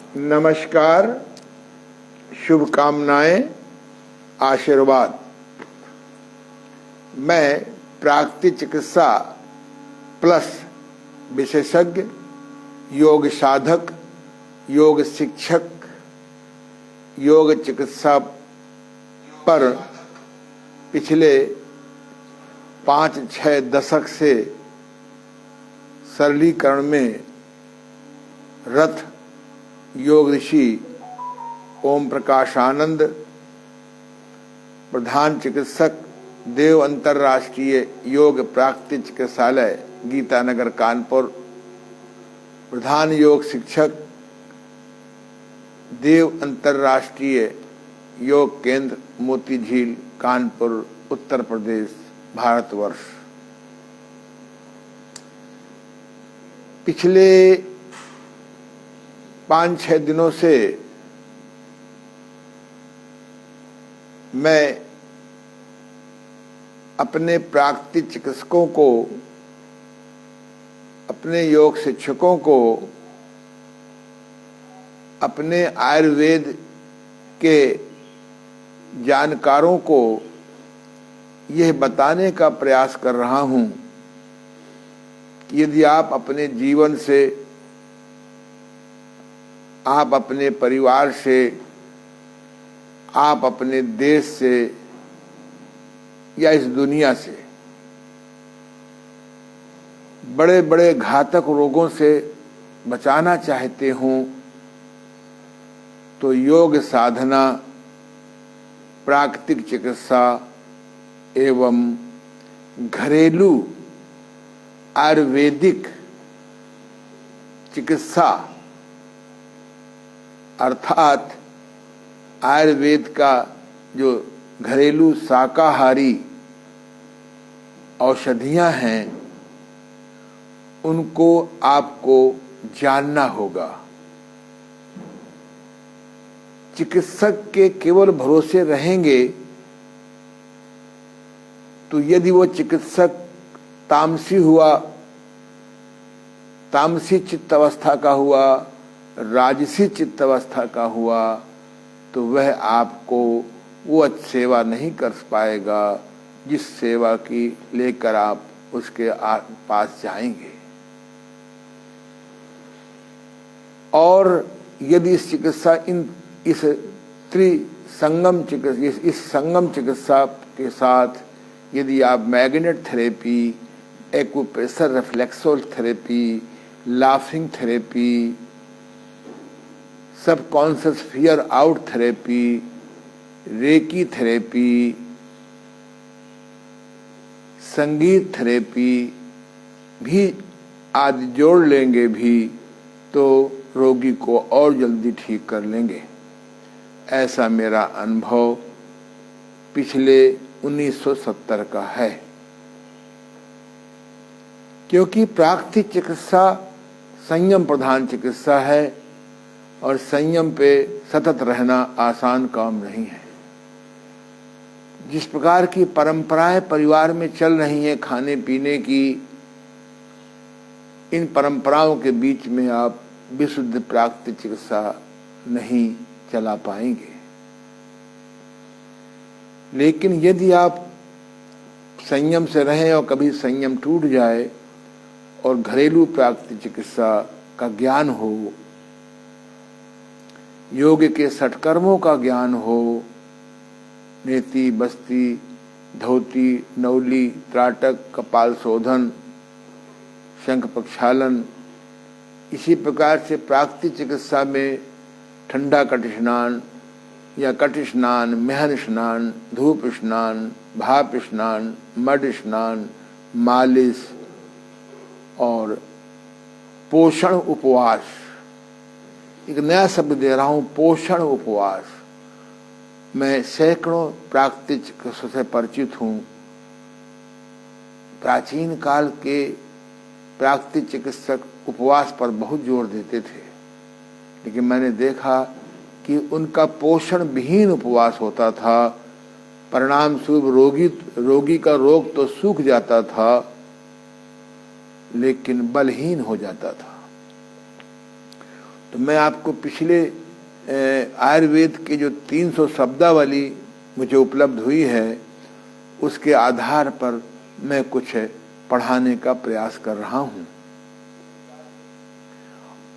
नमस्कार, शुभकामनाएं, आशीर्वाद। मैं प्राकृतिक चिकित्सा प्लस विशेषज्ञ, योग साधक, योग शिक्षक, योग चिकित्सा पर पिछले 5-6 दशक से सरलीकरण में रथ योग ऋषि ओम प्रकाश आनंद, प्रधान चिकित्सक, देव अंतर्राष्ट्रीय योग प्राकृतिक चिकित्सालय गीतानगर कानपुर, प्रधान योग शिक्षक, देव अंतर्राष्ट्रीय योग केंद्र मोती झील कानपुर उत्तर प्रदेश भारतवर्ष। पिछले 5-6 दिनों से मैं अपने प्राकृतिक चिकित्सकों को, अपने योग शिक्षकों को, अपने आयुर्वेद के जानकारों को यह बताने का प्रयास कर रहा हूं कि यदि आप अपने जीवन से, आप अपने परिवार से, आप अपने देश से या इस दुनिया से बड़े बड़े घातक रोगों से बचाना चाहते हों तो योग साधना, प्राकृतिक चिकित्सा एवं घरेलू आयुर्वेदिक चिकित्सा अर्थात आयुर्वेद का जो घरेलू शाकाहारी औषधियां हैं उनको आपको जानना होगा। चिकित्सक के केवल भरोसे रहेंगे तो यदि वो चिकित्सक तामसी हुआ, तामसी चित्त अवस्था का हुआ, राजसी चित्त अवस्था का हुआ, तो वह आपको वो सेवा नहीं कर पाएगा जिस सेवा की लेकर आप उसके पास जाएंगे। और यदि इस चिकित्सा इस त्रिसंगम चिकित्सा, इस संगम चिकित्सा के साथ यदि आप magnet therapy, acupressure reflexology therapy, laughing therapy, subconscious fear out therapy, reiki therapy, संगीत थेरेपी भी आदि जोड़ लेंगे भी तो रोगी को और जल्दी ठीक कर लेंगे। ऐसा मेरा अनुभव पिछले 1970 का है। क्योंकि प्राकृतिक चिकित्सा संयम प्रधान चिकित्सा है और संयम पे सतत रहना आसान काम नहीं है। जिस प्रकार की परंपराएं परिवार में चल रही हैं खाने पीने की, इन परंपराओं के बीच में आप विशुद्ध प्राकृतिक चिकित्सा नहीं चला पाएंगे। लेकिन यदि आप संयम से रहें और कभी संयम टूट जाए और घरेलू प्राकृतिक चिकित्सा का ज्ञान हो, योग के षटकर्मों का ज्ञान हो, नेति, बस्ती, धोती, नौली, त्राटक, कपाल शोधन, शंख प्रक्षालन, इसी प्रकार से प्राकृतिक चिकित्सा में ठंडा कट स्नान या कट स्नान, मेहन स्नान, धूप स्नान, भाप स्नान, मड स्नान, मालिश और पोषण उपवास, एक नया शब्द दे रहा हूं, पोषण उपवास। मैं सैकड़ों प्राकृतिक चिकित्सकों से परिचित हूं। प्राचीन काल के प्राकृतिक चिकित्सक उपवास पर बहुत जोर देते थे, लेकिन मैंने देखा कि उनका पोषण विहीन उपवास होता था। परिणाम स्वरूप रोगी का रोग तो सूख जाता था लेकिन बलहीन हो जाता था। तो मैं आपको पिछले आयुर्वेद के जो 300 शब्दावली मुझे उपलब्ध हुई है, उसके आधार पर मैं कुछ पढ़ाने का प्रयास कर रहा हूं।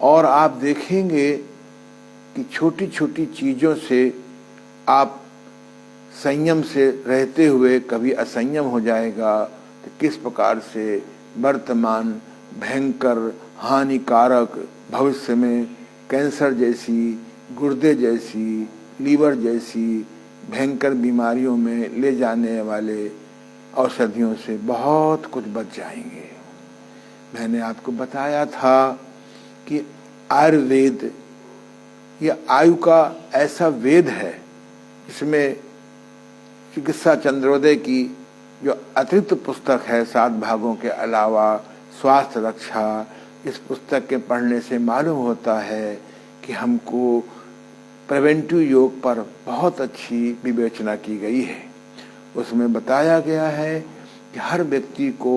और आप देखेंगे कि छोटी छोटी चीजों से आप संयम से रहते हुए कभी असंयम हो जाएगा तो किस प्रकार से वर्तमान भयंकर हानिकारक भविष्य में कैंसर जैसी, गुर्दे जैसी, लीवर जैसी भयंकर बीमारियों में ले जाने वाले औषधियों से बहुत कुछ बच जाएंगे। मैंने आपको बताया था कि आयुर्वेद ये आयु का ऐसा वेद है, इसमें चिकित्सा चंद्रोदय की जो अतिरिक्त पुस्तक है 7 भागों के अलावा स्वास्थ्य रक्षा, इस पुस्तक के पढ़ने से मालूम होता है कि हमको प्रिवेंटिव योग पर बहुत अच्छी विवेचना की गई है। उसमें बताया गया है कि हर व्यक्ति को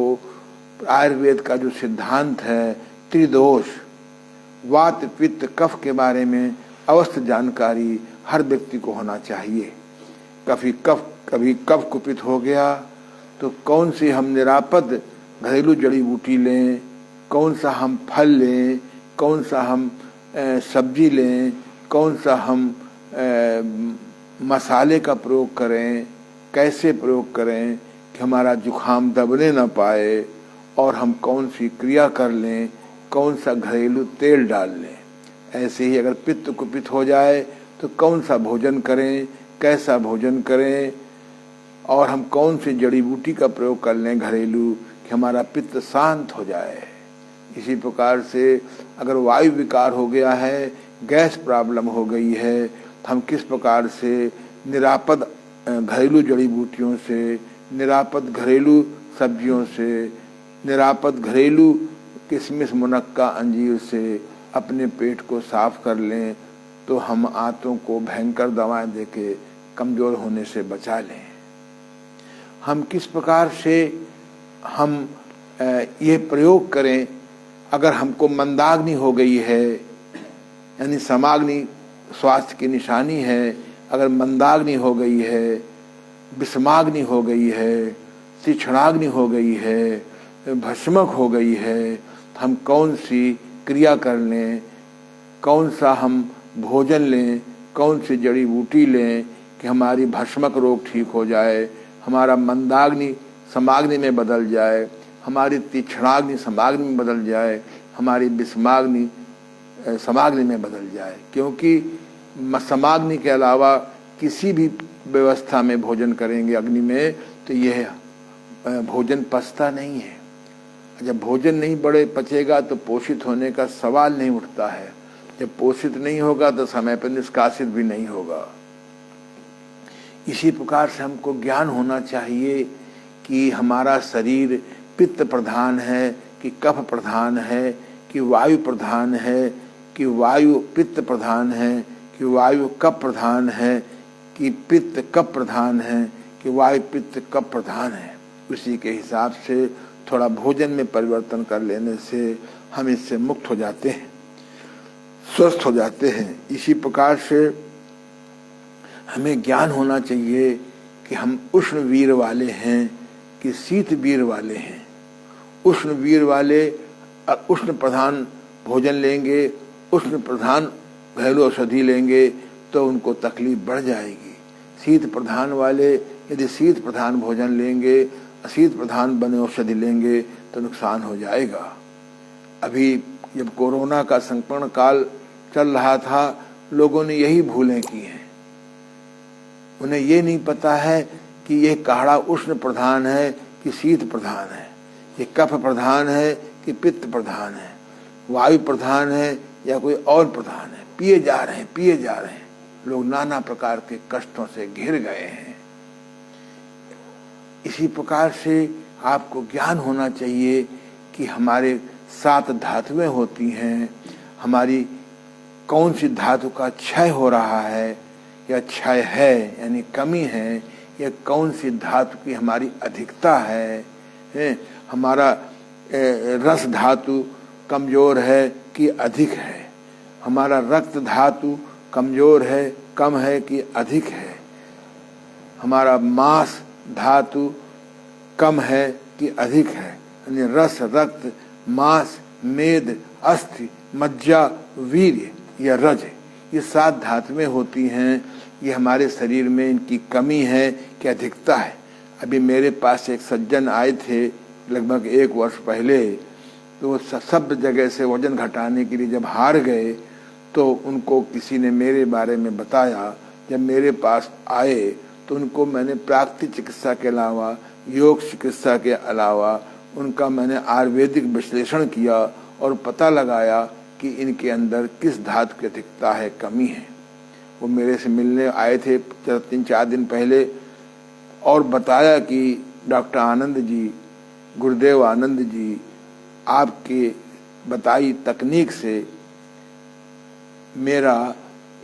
आयुर्वेद का जो सिद्धांत है त्रिदोष वात पित्त कफ के बारे में अवस्थ जानकारी हर व्यक्ति को होना चाहिए। कभी कफ कुपित हो गया तो कौन सी हम निरापद घरेलू जड़ी बूटी लें, कौन सा हम फल लें, कौन सा हम सब्जी लें, कौन सा हम मसाले का प्रयोग करें, कैसे प्रयोग करें कि हमारा जुखाम दबने न पाए, और हम कौन सी क्रिया कर लें, कौन सा घरेलू तेल डाल लें। ऐसे ही अगर पित्त कुपित हो जाए तो कौन सा भोजन करें, कैसा भोजन करें, और हम कौन सी जड़ी बूटी का प्रयोग कर लें घरेलू कि हमारा पित्त शांत हो जाए। इसी प्रकार से अगर वायु विकार हो गया है, गैस प्रॉब्लम हो गई है, तो हम किस प्रकार से निरापद घरेलू जड़ी बूटियों से, निरापद घरेलू सब्जियों से, निरापद घरेलू किशमिश मुनक्का अंजीर से अपने पेट को साफ कर लें, तो हम आंतों को भयंकर दवाएं देके कमजोर होने से बचा लें। हम किस प्रकार से हम ये प्रयोग करें। अगर हमको मंदाग्नि हो गई है, यानी समाग्नि स्वास्थ्य की निशानी है, अगर मंदाग्नि हो गई है, विषमाग्नि हो गई है, तीक्ष्णाग्नि हो गई है, भस्मक हो गई है, तो हम कौन सी क्रिया कर लें, कौन सा हम भोजन लें, कौन सी जड़ी बूटी लें कि हमारी भस्मक रोग ठीक हो जाए, हमारा मंदाग्नि समाग्नि में बदल जाए, हमारी तीक्ष्णाग्नि समाग्नि में बदल जाए, हमारी विषमाग्नि समाग्नि में बदल जाए। क्योंकि समाग्नि के अलावा किसी भी व्यवस्था में भोजन करेंगे अग्नि में तो यह भोजन पचता नहीं है। जब भोजन नहीं बड़े पचेगा तो पोषित होने का सवाल नहीं उठता है। जब पोषित नहीं होगा तो समय पर निष्कासित भी नहीं होगा। इसी प्रकार से हमको ज्ञान होना चाहिए कि हमारा शरीर पित्त प्रधान है कि कफ प्रधान है कि वायु प्रधान है कि वायु पित्त प्रधान है कि वायु कफ प्रधान है कि पित्त कफ प्रधान है कि वायु पित्त कफ प्रधान है। उसी के हिसाब से थोड़ा भोजन में परिवर्तन कर लेने से हम इससे मुक्त हो जाते हैं, स्वस्थ हो जाते हैं। इसी प्रकार से हमें ज्ञान होना चाहिए कि हम उष्ण वीर वाले हैं कि शीत वीर वाले हैं। उष्ण वीर वाले उष्ण प्रधान भोजन लेंगे, उष्ण प्रधान घरेलू औषधि लेंगे तो उनको तकलीफ बढ़ जाएगी। शीत प्रधान वाले यदि शीत प्रधान भोजन लेंगे, शीत प्रधान बने औषधि लेंगे तो नुकसान हो जाएगा। अभी जब कोरोना का संक्रमण काल चल रहा था, लोगों ने यही भूलें की हैं। उन्हें ये नहीं पता है कि ये काढ़ा उष्ण प्रधान है कि शीत प्रधान है, ये कफ प्रधान है कि पित्त प्रधान है, वायु प्रधान है या कोई और प्रधान है। पिए जा रहे हैं लोग, नाना प्रकार के कष्टों से घिर गए हैं। इसी प्रकार से आपको ज्ञान होना चाहिए कि हमारे 7 धातुएं होती हैं, हमारी कौन सी धातु का क्षय हो रहा है या क्षय है यानी कमी है, या कौन सी धातु की हमारी अधिकता है, हमारा रस धातु कमजोर है कि अधिक है, हमारा रक्त धातु कमजोर है, कम है कि अधिक है, हमारा मांस धातु कम है कि अधिक है, यानी रस, रक्त, मांस, मेद, अस्थि, मज्जा, वीर्य या रज, ये 7 धातुएं होती हैं। ये हमारे शरीर में इनकी कमी है कि अधिकता है। अभी मेरे पास एक सज्जन आए थे लगभग 1 वर्ष पहले, तो सब जगह से वजन घटाने के लिए जब हार गए तो उनको किसी ने मेरे बारे में बताया। जब मेरे पास आए तो उनको मैंने प्राकृतिक चिकित्सा के अलावा, योग चिकित्सा के अलावा उनका मैंने आयुर्वेदिक विश्लेषण किया और पता लगाया कि इनके अंदर किस धातु की अधिकता है, कमी है। वो मेरे से मिलने आए थे 3-4 दिन पहले और बताया कि डॉक्टर आनंद जी, गुरुदेव आनंद जी, आपके बताई तकनीक से मेरा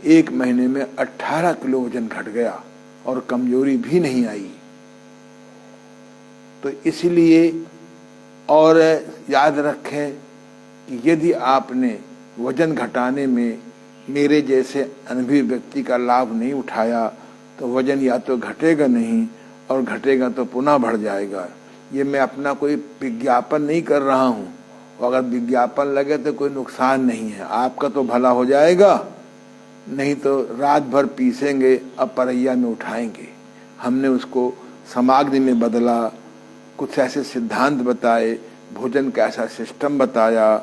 1 महीने में 18 किलो वजन घट गया और कमजोरी भी नहीं आई। तो इसलिए और याद रखें कि यदि आपने वजन घटाने में मेरे जैसे अनुभवी व्यक्ति का लाभ नहीं उठाया तो वजन या तो घटेगा नहीं और घटेगा तो पुनः बढ़ जाएगा। ये मैं अपना कोई विज्ञापन नहीं कर रहा हूँ, अगर विज्ञापन लगे तो कोई नुकसान नहीं है, आपका तो भला हो जाएगा, नहीं तो रात भर पीसेंगे अब परैया में उठाएंगे। हमने उसको समाग्नि में बदला, कुछ ऐसे सिद्धांत बताए, भोजन का ऐसा सिस्टम बताया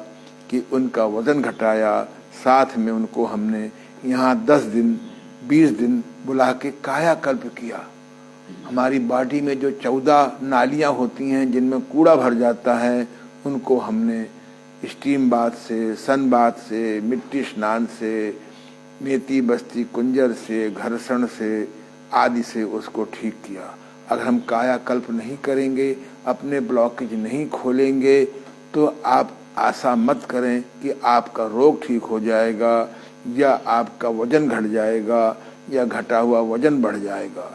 कि उनका वजन घटाया। साथ में उनको हमने यहाँ 10 दिन 20 दिन बुला के कायाकल्प किया। हमारी बॉडी में जो 14 नालियाँ होती हैं जिनमें कूड़ा भर जाता है, उनको हमने स्टीम बाथ से, सन बाथ से, मिट्टी स्नान से, मेथी बस्ती कुंजर से, घर्षण से आदि से उसको ठीक किया। अगर हम कायाकल्प नहीं करेंगे, अपने ब्लॉकेज नहीं खोलेंगे, तो आप आशा मत करें कि आपका रोग ठीक हो जाएगा या आपका वजन घट जाएगा या घटा हुआ वजन बढ़ जाएगा।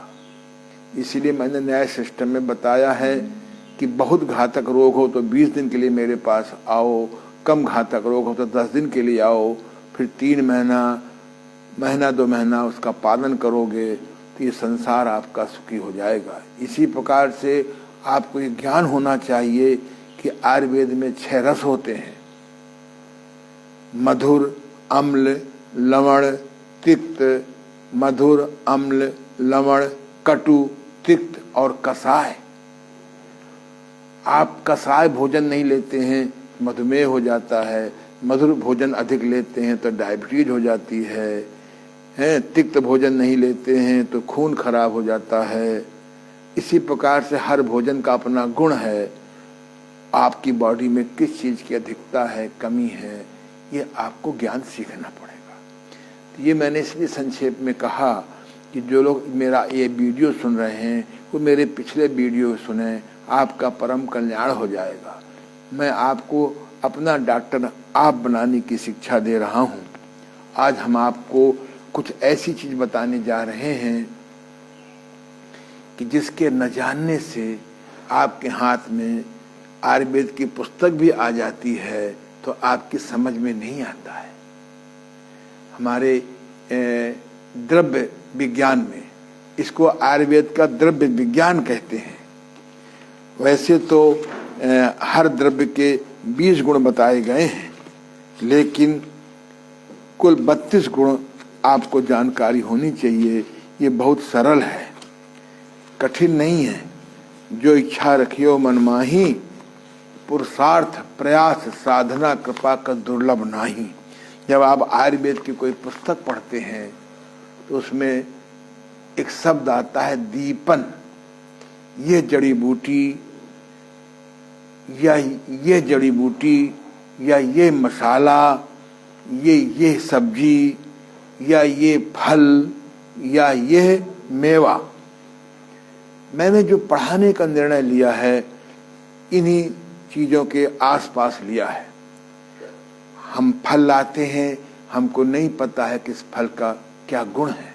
इसीलिए मैंने नए सिस्टम में बताया है कि बहुत घातक रोग हो तो 20 दिन के लिए मेरे पास आओ, कम घातक रोग हो तो 10 दिन के लिए आओ, फिर 3 महीना 2 महीना उसका पालन करोगे तो ये संसार आपका सुखी हो जाएगा। इसी प्रकार से आपको ये ज्ञान होना चाहिए कि आयुर्वेद में 6 रस होते हैं, मधुर, अम्ल, लवण, तिक्त, मधुर, अम्ल, लवण, कटु, तिक्त और कसाय। आप कसाय भोजन नहीं लेते हैं, मधुमेह हो जाता है, मधुर भोजन अधिक लेते हैं तो डायबिटीज हो जाती है, तिक्त भोजन नहीं लेते हैं तो खून खराब हो जाता है। इसी प्रकार से हर भोजन का अपना गुण है। आपकी बॉडी में किस चीज़ की अधिकता है, कमी है, ये आपको ज्ञान सीखना पड़ेगा। तो ये मैंने इसलिए संक्षेप में कहा कि जो लोग मेरा ये वीडियो सुन रहे हैं वो मेरे पिछले वीडियो सुने, आपका परम कल्याण हो जाएगा। मैं आपको अपना डॉक्टर आप बनाने की शिक्षा दे रहा हूँ। आज हम आपको कुछ ऐसी चीज़ बताने जा रहे हैं कि जिसके न जानने से आपके हाथ में आयुर्वेद की पुस्तक भी आ जाती है तो आपकी समझ में नहीं आता है। हमारे द्रव्य विज्ञान में इसको आयुर्वेद का द्रव्य विज्ञान कहते हैं। वैसे तो हर द्रव्य के 20 गुण बताए गए हैं, लेकिन कुल 32 गुण आपको जानकारी होनी चाहिए। ये बहुत सरल है, कठिन नहीं है। जो इच्छा रखियो मन माही, पुरुषार्थ प्रयास साधना कृपा का दुर्लभ नाही। जब आप आयुर्वेद की कोई पुस्तक पढ़ते हैं तो उसमें एक शब्द आता है दीपन। ये जड़ी बूटी या ये जड़ी बूटी या ये मसाला, ये सब्जी या ये फल या ये मेवा। मैंने जो पढ़ाने का निर्णय लिया है इन्हीं चीज़ों के आसपास लिया है। हम फल लाते हैं, हमको नहीं पता है कि इस फल का क्या गुण है।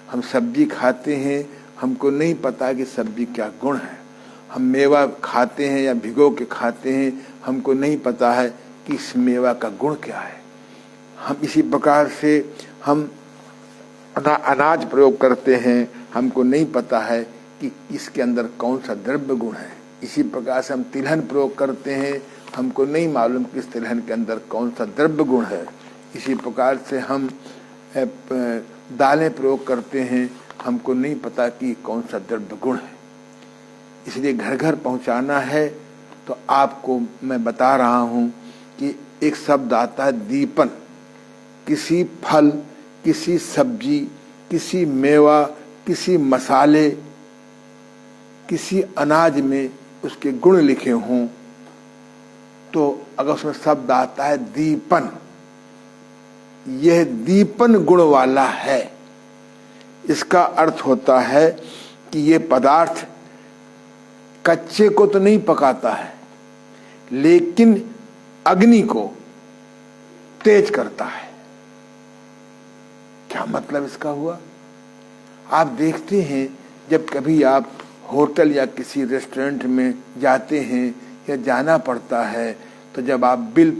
हम सब्जी खाते हैं, हमको नहीं पता कि सब्जी क्या गुण है। हम मेवा खाते हैं या भिगो के खाते हैं, हमको नहीं पता है कि इस मेवा का गुण क्या है। हम इसी प्रकार से हम अनाज प्रयोग करते हैं, हमको नहीं पता है कि इसके अंदर कौन सा द्रव्य गुण है। इसी प्रकार से हम तिलहन प्रयोग करते हैं, हमको नहीं मालूम कि इस तिलहन के अंदर कौन सा द्रव्य गुण है। इसी प्रकार से हम दालें प्रयोग करते हैं, हमको नहीं पता कि कौन सा द्रव्य गुण है। इसलिए घर घर पहुंचाना है तो आपको मैं बता रहा हूं कि एक शब्द आता है दीपन। किसी फल, किसी सब्जी, किसी मेवा, किसी मसाले, किसी अनाज में उसके गुण लिखे हों तो अगर उसमें शब्द आता है दीपन, यह दीपन गुण वाला है, इसका अर्थ होता है कि ये पदार्थ कच्चे को तो नहीं पकाता है लेकिन अग्नि को तेज करता है। क्या मतलब इसका हुआ? आप देखते हैं जब कभी आप होटल या किसी रेस्टोरेंट में जाते हैं या जाना पड़ता है तो जब आप बिल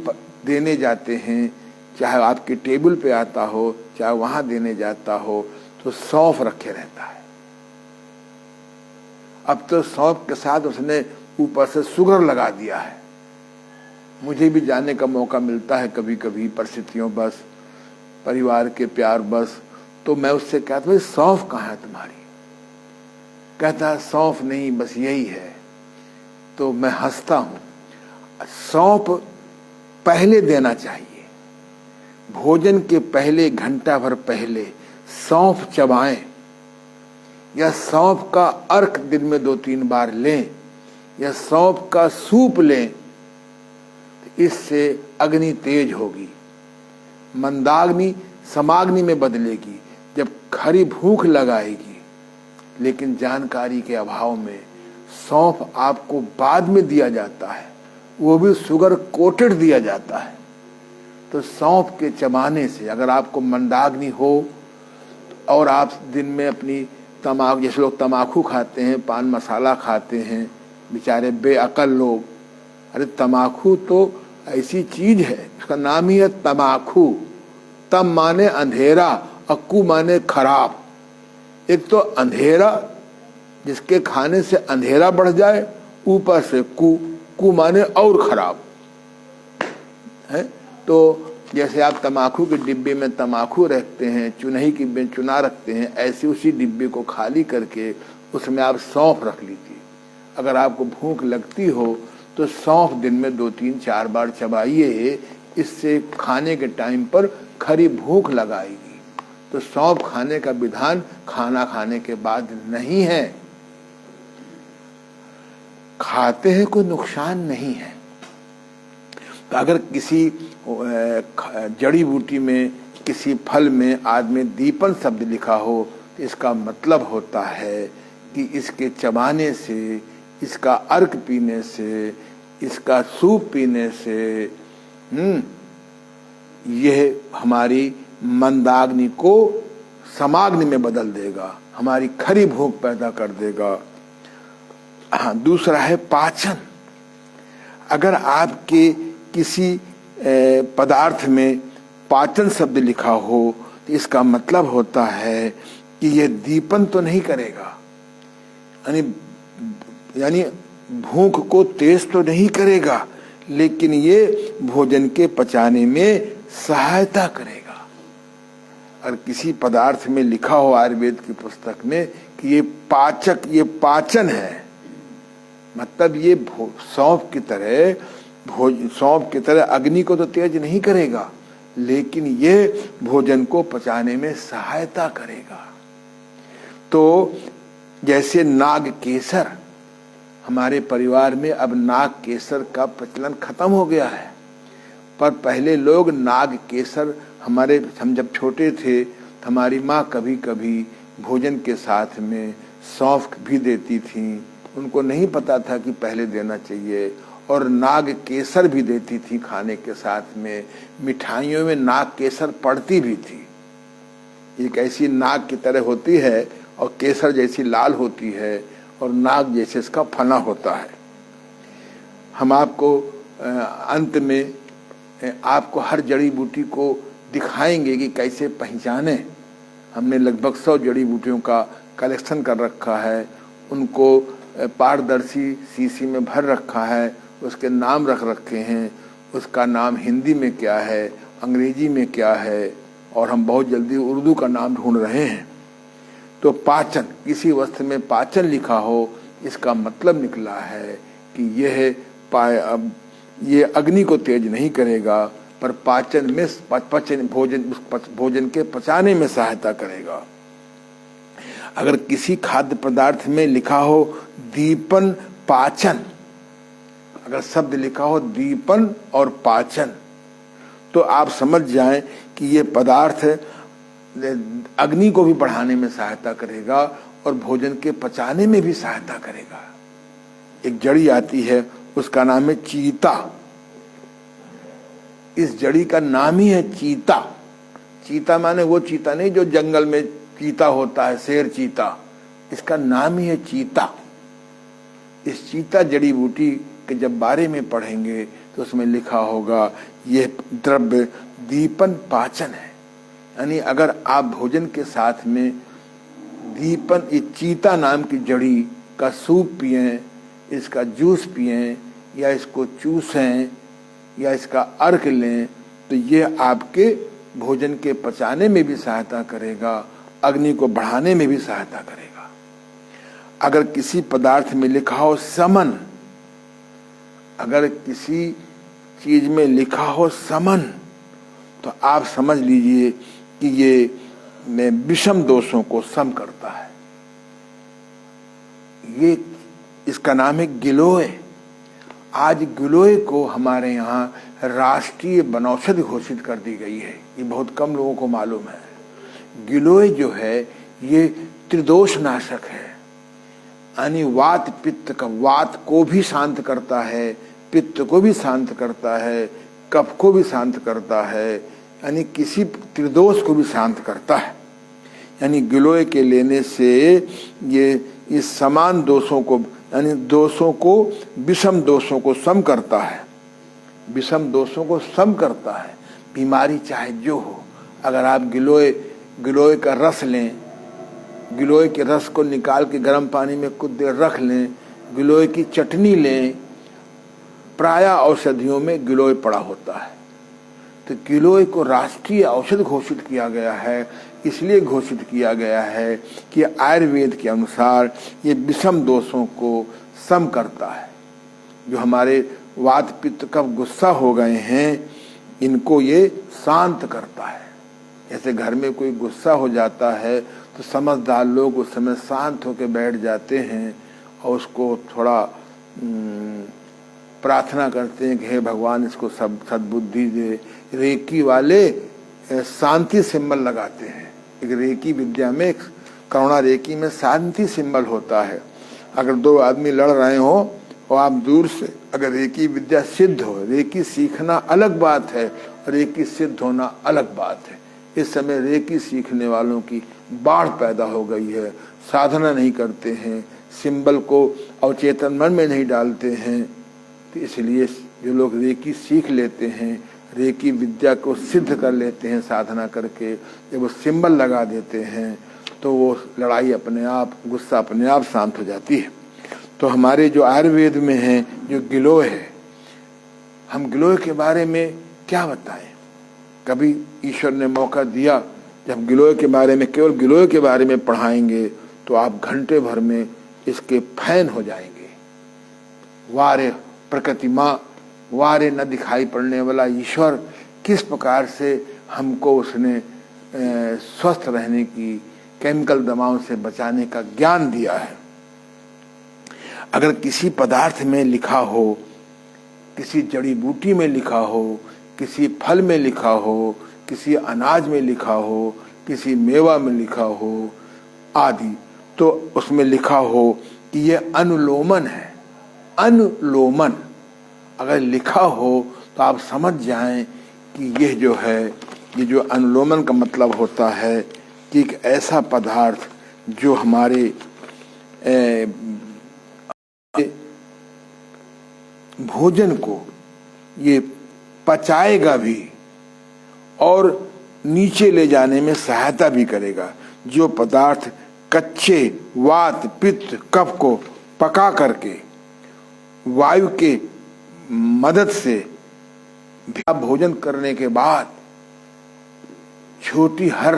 देने जाते हैं, चाहे आपके टेबल पे आता हो चाहे वहां देने जाता हो, तो सौंफ रखे रहता है। अब तो सौंफ के साथ उसने ऊपर से शुगर लगा दिया है। मुझे भी जाने का मौका मिलता है कभी कभी परिस्थितियों बस, परिवार के प्यार बस, तो मैं उससे कहता हूँ सौंफ कहाँ है तुम्हारी? कहता है सौंफ नहीं, बस यही है। तो मैं हंसता हूँ। सौंफ पहले देना चाहिए, भोजन के पहले घंटा भर पहले सौंफ चबाएं या सौंफ का अर्क दिन में 2-3 बार लें या सौंफ का सूप लें, तो इससे अग्नि तेज होगी, मंदाग्नि समाग्नि में बदलेगी, जब खरी भूख लगाएगी। लेकिन जानकारी के अभाव में सौंफ आपको बाद में दिया जाता है, वो भी शुगर कोटेड दिया जाता है। तो सौंफ के चबाने से अगर आपको मंदाग्नि हो और आप दिन में अपनी तमाकू, जैसे लोग तमाकू खाते हैं, पान मसाला खाते हैं, बेचारे बेअकल लोग, अरे तमाकू तो ऐसी चीज है, उसका नाम ही है तमाकू। तम माने अंधेरा, अक्कू माने खराब। एक तो अंधेरा जिसके खाने से अंधेरा बढ़ जाए, ऊपर से कू माने और खराब है। तो जैसे आप तमाकू के डिब्बे में तमाकू रखते हैं, चुनही की चुना रखते हैं, ऐसे उसी डिब्बे को खाली करके उसमें आप सौंफ रख लीजिए। अगर आपको भूख लगती हो तो सौंफ दिन में 2-3-4 बार चबाइए, इससे खाने के टाइम पर खरी भूख लगाएगी। तो सौंफ खाने का विधान खाना खाने के बाद नहीं है, खाते हैं कोई नुकसान नहीं है। तो अगर किसी जड़ी बूटी में, किसी फल में आदमी दीपन शब्द लिखा हो तो इसका मतलब होता है कि इसके चबाने से, इसका अर्क पीने से, इसका सूप पीने से यह हमारी मंदाग्नि को समाग्नि में बदल देगा, हमारी खरी भूख पैदा कर देगा। दूसरा है पाचन। अगर आपके किसी पदार्थ में पाचन शब्द लिखा हो तो इसका मतलब होता है कि यह दीपन तो नहीं करेगा, यानी भूख को तेज तो नहीं करेगा, लेकिन ये भोजन के पचाने में सहायता करेगा। और किसी पदार्थ में लिखा हो आयुर्वेद की पुस्तक में कि ये पाचक, ये पाचन है, मतलब ये सौंफ की तरह अग्नि को तो तेज नहीं करेगा, लेकिन ये भोजन को पचाने में सहायता करेगा। तो जैसे नाग केसर, हमारे परिवार में अब नाग केसर का प्रचलन खत्म हो गया है, पर पहले लोग नाग केसर, हम जब छोटे थे हमारी माँ कभी कभी भोजन के साथ में सौंफ भी देती थी। उनको नहीं पता था कि पहले देना चाहिए, और नाग केसर भी देती थी खाने के साथ में। मिठाइयों में नाग केसर पड़ती भी थी। एक ऐसी नाग की तरह होती है और केसर जैसी लाल होती है और नाग जैसे इसका फना होता है। हम आपको अंत में आपको हर जड़ी बूटी को दिखाएंगे कि कैसे पहचाने। हमने लगभग 100 जड़ी बूटियों का कलेक्शन कर रखा है, उनको पारदर्शी शीशी में भर रखा है, उसके नाम रख रखे हैं, उसका नाम हिंदी में क्या है, अंग्रेजी में क्या है, और हम बहुत जल्दी उर्दू का नाम ढूंढ रहे हैं। तो पाचन, किसी वस्तु में पाचन लिखा हो, इसका मतलब निकला है कि ये अग्नि को तेज नहीं करेगा, पर पाचन में भोजन के पचाने में सहायता करेगा। अगर किसी खाद्य पदार्थ में लिखा हो दीपन पाचन, अगर शब्द लिखा हो दीपन और पाचन, तो आप समझ जाएं कि ये पदार्थ अग्नि को भी बढ़ाने में सहायता करेगा और भोजन के पचाने में भी सहायता करेगा। एक जड़ी आती है, उसका नाम है चीता। इस जड़ी का नाम ही है चीता। चीता माने वो चीता नहीं जो जंगल में चीता होता है, शेर चीता, इसका नाम ही है चीता। इस चीता जड़ी बूटी के जब बारे में पढ़ेंगे तो उसमें लिखा होगा ये द्रव्य दीपन पाचन है। यानी अगर आप भोजन के साथ में दीपन, ये चीता नाम की जड़ी का सूप पिएं, इसका जूस पिएं, या इसको चूसें, या इसका अर्क लें, तो ये आपके भोजन के पचाने में भी सहायता करेगा, अग्नि को बढ़ाने में भी सहायता करेगा। अगर किसी पदार्थ में लिखा हो समन, अगर किसी चीज में लिखा हो समन, तो आप समझ लीजिए कि ये विषम दोषों को सम करता है। ये इसका नाम है गिलोय। आज गिलोय को हमारे यहाँ राष्ट्रीय वनौषधि घोषित कर दी गई है, ये बहुत कम लोगों को मालूम है। गिलोय जो है ये त्रिदोष नाशक है, यानी वात पित्त का, वात को भी शांत करता है, पित्त को भी शांत करता है, कफ को भी शांत करता है, यानी किसी त्रिदोष को भी शांत करता है। यानी गिलोय के लेने से ये इस समान दोषों को, यानी दोषों को, विषम दोषों को सम करता है, विषम दोषों को सम करता है। बीमारी चाहे जो हो, अगर आप गिलोय का रस लें, गिलोय के रस को निकाल के गर्म पानी में कुछ देर रख लें, गिलोय की चटनी लें, प्राय औषधियों में गिलोय पड़ा होता है। तो गिलोय को राष्ट्रीय औषध घोषित किया गया है। इसलिए घोषित किया गया है कि आयुर्वेद के अनुसार ये विषम दोषों को सम करता है। जो हमारे वात पित्त कफ गुस्सा हो गए हैं, इनको ये शांत करता है। जैसे घर में कोई गुस्सा हो जाता है तो समझदार लोग उस समय शांत होकर बैठ जाते हैं और उसको थोड़ा प्रार्थना करते हैं कि हे भगवान इसको सद्बुद्धि दे। रेकी वाले शांति सिंबल लगाते हैं। एक रेकी विद्या में, करुणा रेकी में शांति सिंबल होता है। अगर दो आदमी लड़ रहे हो और आप दूर से, अगर रेकी विद्या सिद्ध हो, रेकी सीखना अलग बात है और रेकी सिद्ध होना अलग बात है। इस समय रेकी सीखने वालों की बाढ़ पैदा हो गई है। साधना नहीं करते हैं, सिंबल को अवचेतन मन में नहीं डालते हैं। तो इसलिए जो लोग रेकी सीख लेते हैं, रेकी विद्या को सिद्ध कर लेते हैं साधना करके, जब वो सिंबल लगा देते हैं तो वो लड़ाई अपने आप, गुस्सा अपने आप शांत हो जाती है। तो हमारे जो आयुर्वेद में है, जो गिलोय है, हम गिलोय के बारे में क्या बताएं। कभी ईश्वर ने मौका दिया, जब गिलोय के बारे में, केवल गिलोय के बारे में पढ़ाएंगे तो आप घंटे भर में इसके फैन हो जाएंगे। वारे प्रकृति माँ, वारे न दिखाई पड़ने वाला ईश्वर, किस प्रकार से हमको उसने स्वस्थ रहने की, केमिकल दवाओं से बचाने का ज्ञान दिया है। अगर किसी पदार्थ में लिखा हो, किसी जड़ी बूटी में लिखा हो, किसी फल में लिखा हो, किसी अनाज में लिखा हो, किसी मेवा में लिखा हो आदि, तो उसमें लिखा हो कि ये अनुलोमन है, अनुलोमन अगर लिखा हो तो आप समझ जाएं कि यह जो है, ये जो अनुलोमन का मतलब होता है कि एक ऐसा पदार्थ जो हमारे भोजन को ये पचाएगा भी और नीचे ले जाने में सहायता भी करेगा। जो पदार्थ कच्चे वात पित्त कफ को पका करके वायु के मदद से भोजन करने के बाद छोटी हर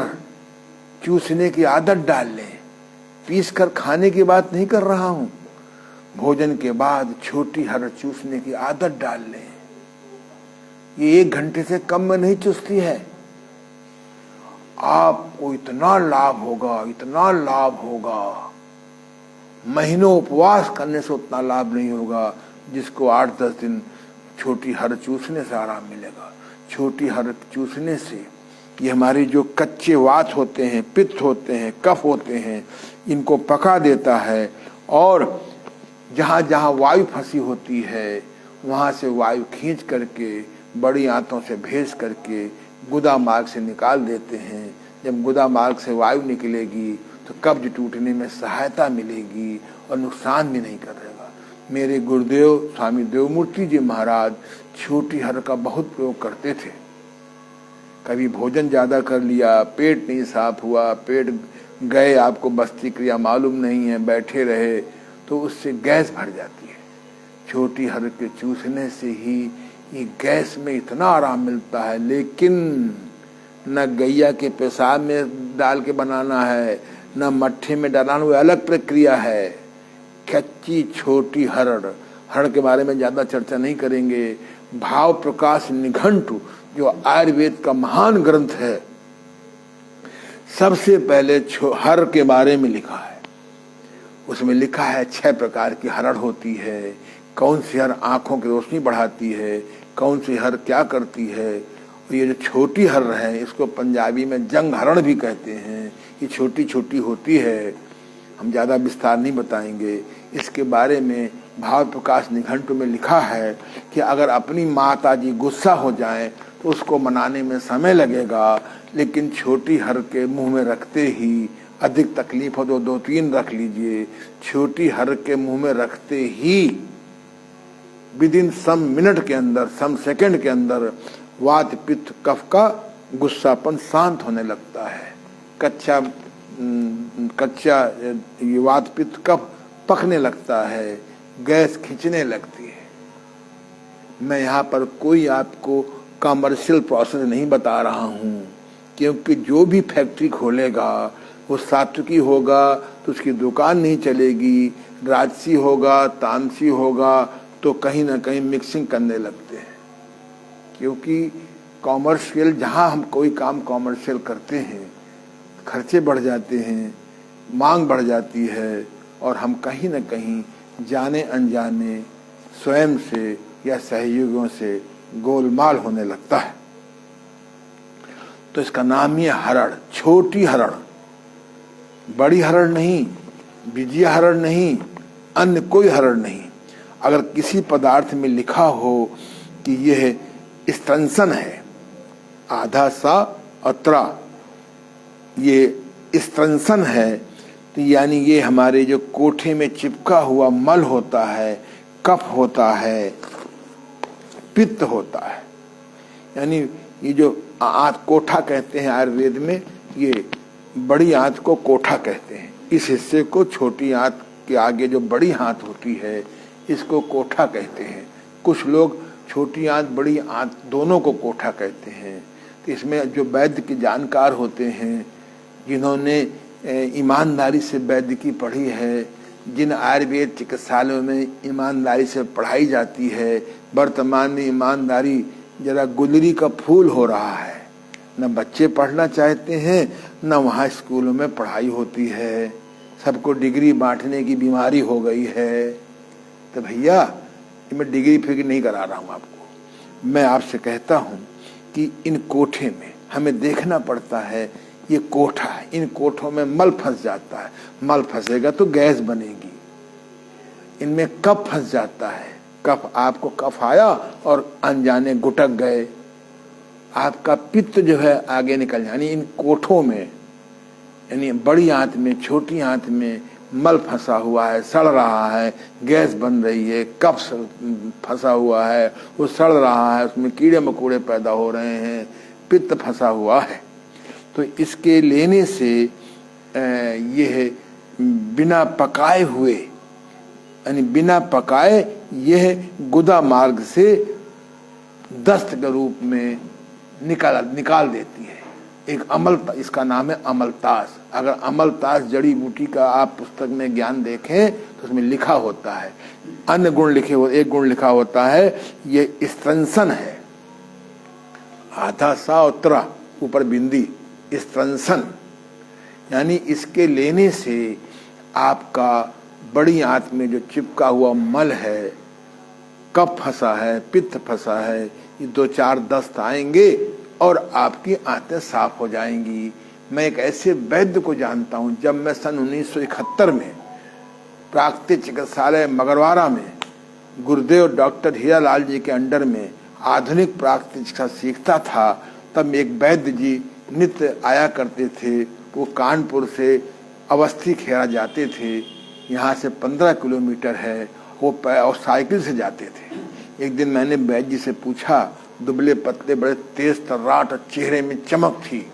चूसने की आदत डाल लें। पीस कर खाने की बात नहीं कर रहा हूं, भोजन के बाद छोटी हर चूसने की आदत डाल लें। ये 1 घंटे से कम में नहीं चूसती है। आपको इतना लाभ होगा, इतना लाभ होगा, महीनों उपवास करने से उतना लाभ नहीं होगा जिसको 8-10 दिन छोटी हर चूसने से आराम मिलेगा। छोटी हर चूसने से ये हमारे जो कच्चे वात होते हैं, पित्त होते हैं, कफ होते हैं, इनको पका देता है और जहाँ जहाँ वायु फंसी होती है वहाँ से वायु खींच करके बड़ी आंतों से भेज करके गुदा मार्ग से निकाल देते हैं। जब गुदा मार्ग से वायु निकलेगी तो कब्ज टूटने में सहायता मिलेगी और नुकसान भी नहीं करेगा। मेरे गुरुदेव स्वामी देवमूर्ति जी महाराज छोटी हर का बहुत प्रयोग करते थे। कभी भोजन ज्यादा कर लिया, पेट नहीं साफ हुआ, पेट गए, आपको बस्ती क्रिया मालूम नहीं है, बैठे रहे तो उससे गैस भर जाती है। छोटी हर के चूसने से ही ये गैस में इतना आराम मिलता है। लेकिन न गैया के पेशाब में डाल के बनाना है, न मट्ठे में डालना, वो अलग प्रक्रिया है। कच्ची छोटी हरड़ के बारे में ज्यादा चर्चा नहीं करेंगे। भाव प्रकाश निघंटु जो आयुर्वेद का महान ग्रंथ है, सबसे पहले हर के बारे में लिखा है। उसमें लिखा है 6 प्रकार की हरड़ होती है, कौन सी हर आंखों की रोशनी बढ़ाती है, कौन सी हर क्या करती है। और ये जो छोटी हर है इसको पंजाबी में जंग हरण भी कहते हैं। ये छोटी छोटी होती है, हम ज्यादा विस्तार नहीं बताएंगे। इसके बारे में भाव प्रकाश निघंटु में लिखा है कि अगर अपनी माता जी गुस्सा हो जाएं तो उसको मनाने में समय लगेगा, लेकिन छोटी हर के मुंह में रखते ही अधिक तकलीफ हो तो 2-3 रख लीजिए। छोटी हर के मुंह में रखते ही विदिन सम मिनट के अंदर, सम सेकंड के अंदर वात पित्त कफ का गुस्सापन शांत होने लगता है। कच्चा ये वात पित्त कफ पकने लगता है, गैस खींचने लगती है। मैं यहाँ पर कोई आपको कमर्शियल प्रोसेस नहीं बता रहा हूँ, क्योंकि जो भी फैक्ट्री खोलेगा वो सात्विकी होगा तो उसकी दुकान नहीं चलेगी, राजसी होगा, तामसी होगा तो कहीं ना कहीं मिक्सिंग करने लगते हैं। क्योंकि कॉमर्शियल, जहाँ हम कोई काम कॉमर्शियल करते हैं खर्चे बढ़ जाते हैं, मांग बढ़ जाती है और हम कहीं ना कहीं जाने अनजाने स्वयं से या सहयोगियों से गोलमाल होने लगता है। तो इसका नाम ही हरड़, छोटी हरड़, बड़ी हरड़ नहीं, बीजिया हरड़ नहीं, अन्य कोई हरड़ नहीं। अगर किसी पदार्थ में लिखा हो कि यह स्तंसन है, आधा सा अत्रा, ये स्तंसन है, तो यानी ये हमारे जो कोठे में चिपका हुआ मल होता है, कफ होता है, पित्त होता है। यानी ये जो आंत कोठा कहते हैं आयुर्वेद में, ये बड़ी आंत को कोठा कहते हैं। इस हिस्से को, छोटी आंत के आगे जो बड़ी आंत होती है, इसको कोठा कहते हैं। कुछ लोग छोटी आंत बड़ी आंत दोनों को कोठा कहते हैं। तो इसमें जो वैद्य के जानकार होते हैं, जिन्होंने ईमानदारी से वैद्य की पढ़ी है, जिन आयुर्वेद चिकित्सालयों में ईमानदारी से पढ़ाई जाती है, वर्तमान में ईमानदारी जरा गुलरी का फूल हो रहा है। न बच्चे पढ़ना चाहते हैं, न वहाँ स्कूलों में पढ़ाई होती है, सबको डिग्री बांटने की बीमारी हो गई है। तो भैया मैं डिग्री फिक्र नहीं करा रहा हूँ आपको, मैं आपसे कहता हूँ कि इन कोठे में हमें देखना पड़ता है। ये कोठा है, इन कोठों में मल फंस जाता है, मल फंसेगा तो गैस बनेगी। इनमें कफ फंस जाता है, कफ, आपको कफ आया और अनजाने गुटक गए, आपका पित्त जो है आगे निकल, यानी इन कोठों में, यानी बड़ी आंत में, छोटी आंत में मल फंसा हुआ है, सड़ रहा है, गैस बन रही है, कफ फंसा हुआ है, वो सड़ रहा है, उसमें कीड़े मकोड़े पैदा हो रहे हैं, पित्त फंसा हुआ है। तो इसके लेने से यह बिना पकाए हुए, यानी बिना पकाए यह गुदा मार्ग से दस्त के रूप में निकाल देती है। एक इसका नाम है अमलतास। अगर अमलतास जड़ी बूटी का आप पुस्तक में ज्ञान देखें तो उसमें लिखा होता है, अन्य गुण लिखे हो, एक गुण लिखा होता है ये स्त्रंसन है, आधा सा उत्तरा ऊपर बिंदी, स्त्रंसन, यानी इसके लेने से आपका बड़ी आंत में जो चिपका हुआ मल है, कफ फंसा है, पित्त फंसा है, ये 2-4 दस्त आएंगे और आपकी आंतें साफ हो जाएंगी। मैं एक ऐसे वैद्य को जानता हूं, जब मैं सन 1971 में प्राकृतिक चिकित्सालय मगरवाड़ा में गुरुदेव डॉक्टर हीरालाल जी के अंडर में आधुनिक प्राकृतिक चिकित्सा सीखता था, तब एक वैद्य जी नित्य आया करते थे। वो कानपुर से अवस्थी खेड़ा जाते थे, यहाँ से 15 किलोमीटर है, वो और साइकिल से जाते थे। एक दिन मैंने वैद्य जी से पूछा, दुबले पतले बड़े तेज तर्राट, चेहरे में चमक थी।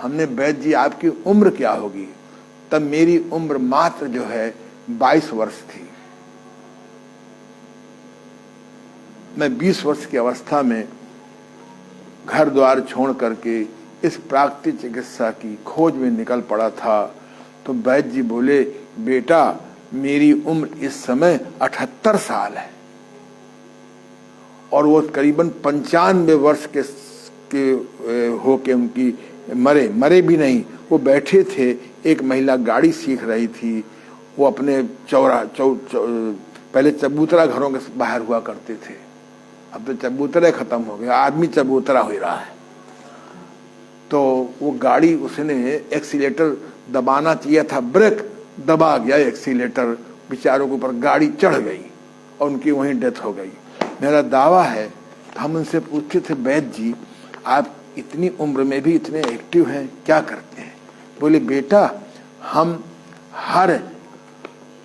हमने वैद्य जी आपकी उम्र क्या होगी? तब मेरी उम्र मात्र जो है 22 वर्ष थी। मैं 20 वर्ष की अवस्था में घर द्वार छोड़ करके इस प्राकृतिक चिकित्सा की खोज में निकल पड़ा था। तो वैद्य जी बोले, बेटा मेरी उम्र इस समय 78 साल है। और वो करीबन 95 वर्ष के होके उनकी मरे भी नहीं, वो बैठे थे। एक महिला गाड़ी सीख रही थी, वो अपने पहले चबूतरा घरों के बाहर हुआ करते थे, अब तो चबूतरे खत्म हो गए, आदमी चबूतरा हो रहा है। तो वो गाड़ी, उसने एक्सीलेटर दबाना चाहिए था, ब्रेक दबा गया, एक्सीलेटर बेचारों के ऊपर गाड़ी चढ़ गई और उनकी वहीं डेथ हो गई। मेरा दावा है, हम उनसे पूछते थे, वैद्य जी आप इतनी उम्र में भी इतने एक्टिव हैं, क्या करते हैं? बोले, बेटा हम हर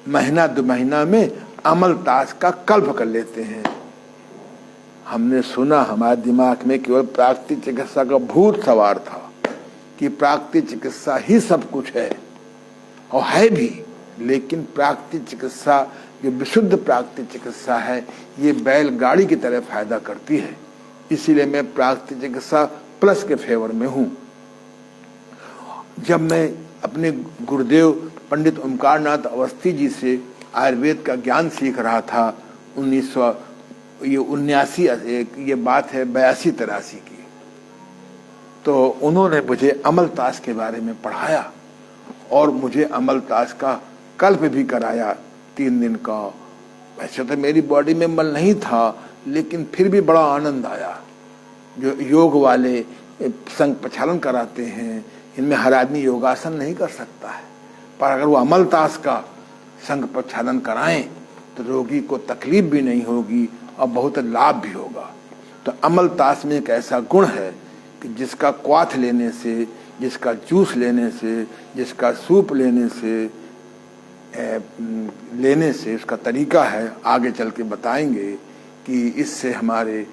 महीना 2 महीना में अमलतास का कल्प कर लेते हैं। हमने सुना, हमारे दिमाग में केवल प्राकृतिक चिकित्सा का भूत सवार था कि प्राकृतिक चिकित्सा ही सब कुछ है, और है भी। लेकिन प्राकृतिक चिकित्सा जो विशुद्ध प्राकृतिक चिकित्सा है, ये बैलगाड़ी की तरह फायदा करती है। इसीलिए मैं प्राकृतिक चिकित्सा प्लस के फेवर में हूँ। जब मैं अपने गुरुदेव पंडित ओमकारनाथ अवस्थी जी से आयुर्वेद का ज्ञान सीख रहा था, 1979, ये बात है 82-83 की, तो उन्होंने मुझे अमलतास के बारे में पढ़ाया और मुझे अमलतास का कल्प भी कराया 3 दिन का। वैसे तो मेरी बॉडी में मल नहीं था, लेकिन फिर भी बड़ा आनंद आया। जो योग वाले संग प्रक्षालन कराते हैं, इनमें हर आदमी योगासन नहीं कर सकता है, पर अगर वो अमलतास का संग प्रक्षालन कराएं तो रोगी को तकलीफ भी नहीं होगी और बहुत लाभ भी होगा। तो अमलतास में एक ऐसा गुण है कि जिसका क्वाथ लेने से, जिसका जूस लेने से, जिसका सूप लेने से उसका तरीका है, आगे चल के बताएंगे कि इससे हमारे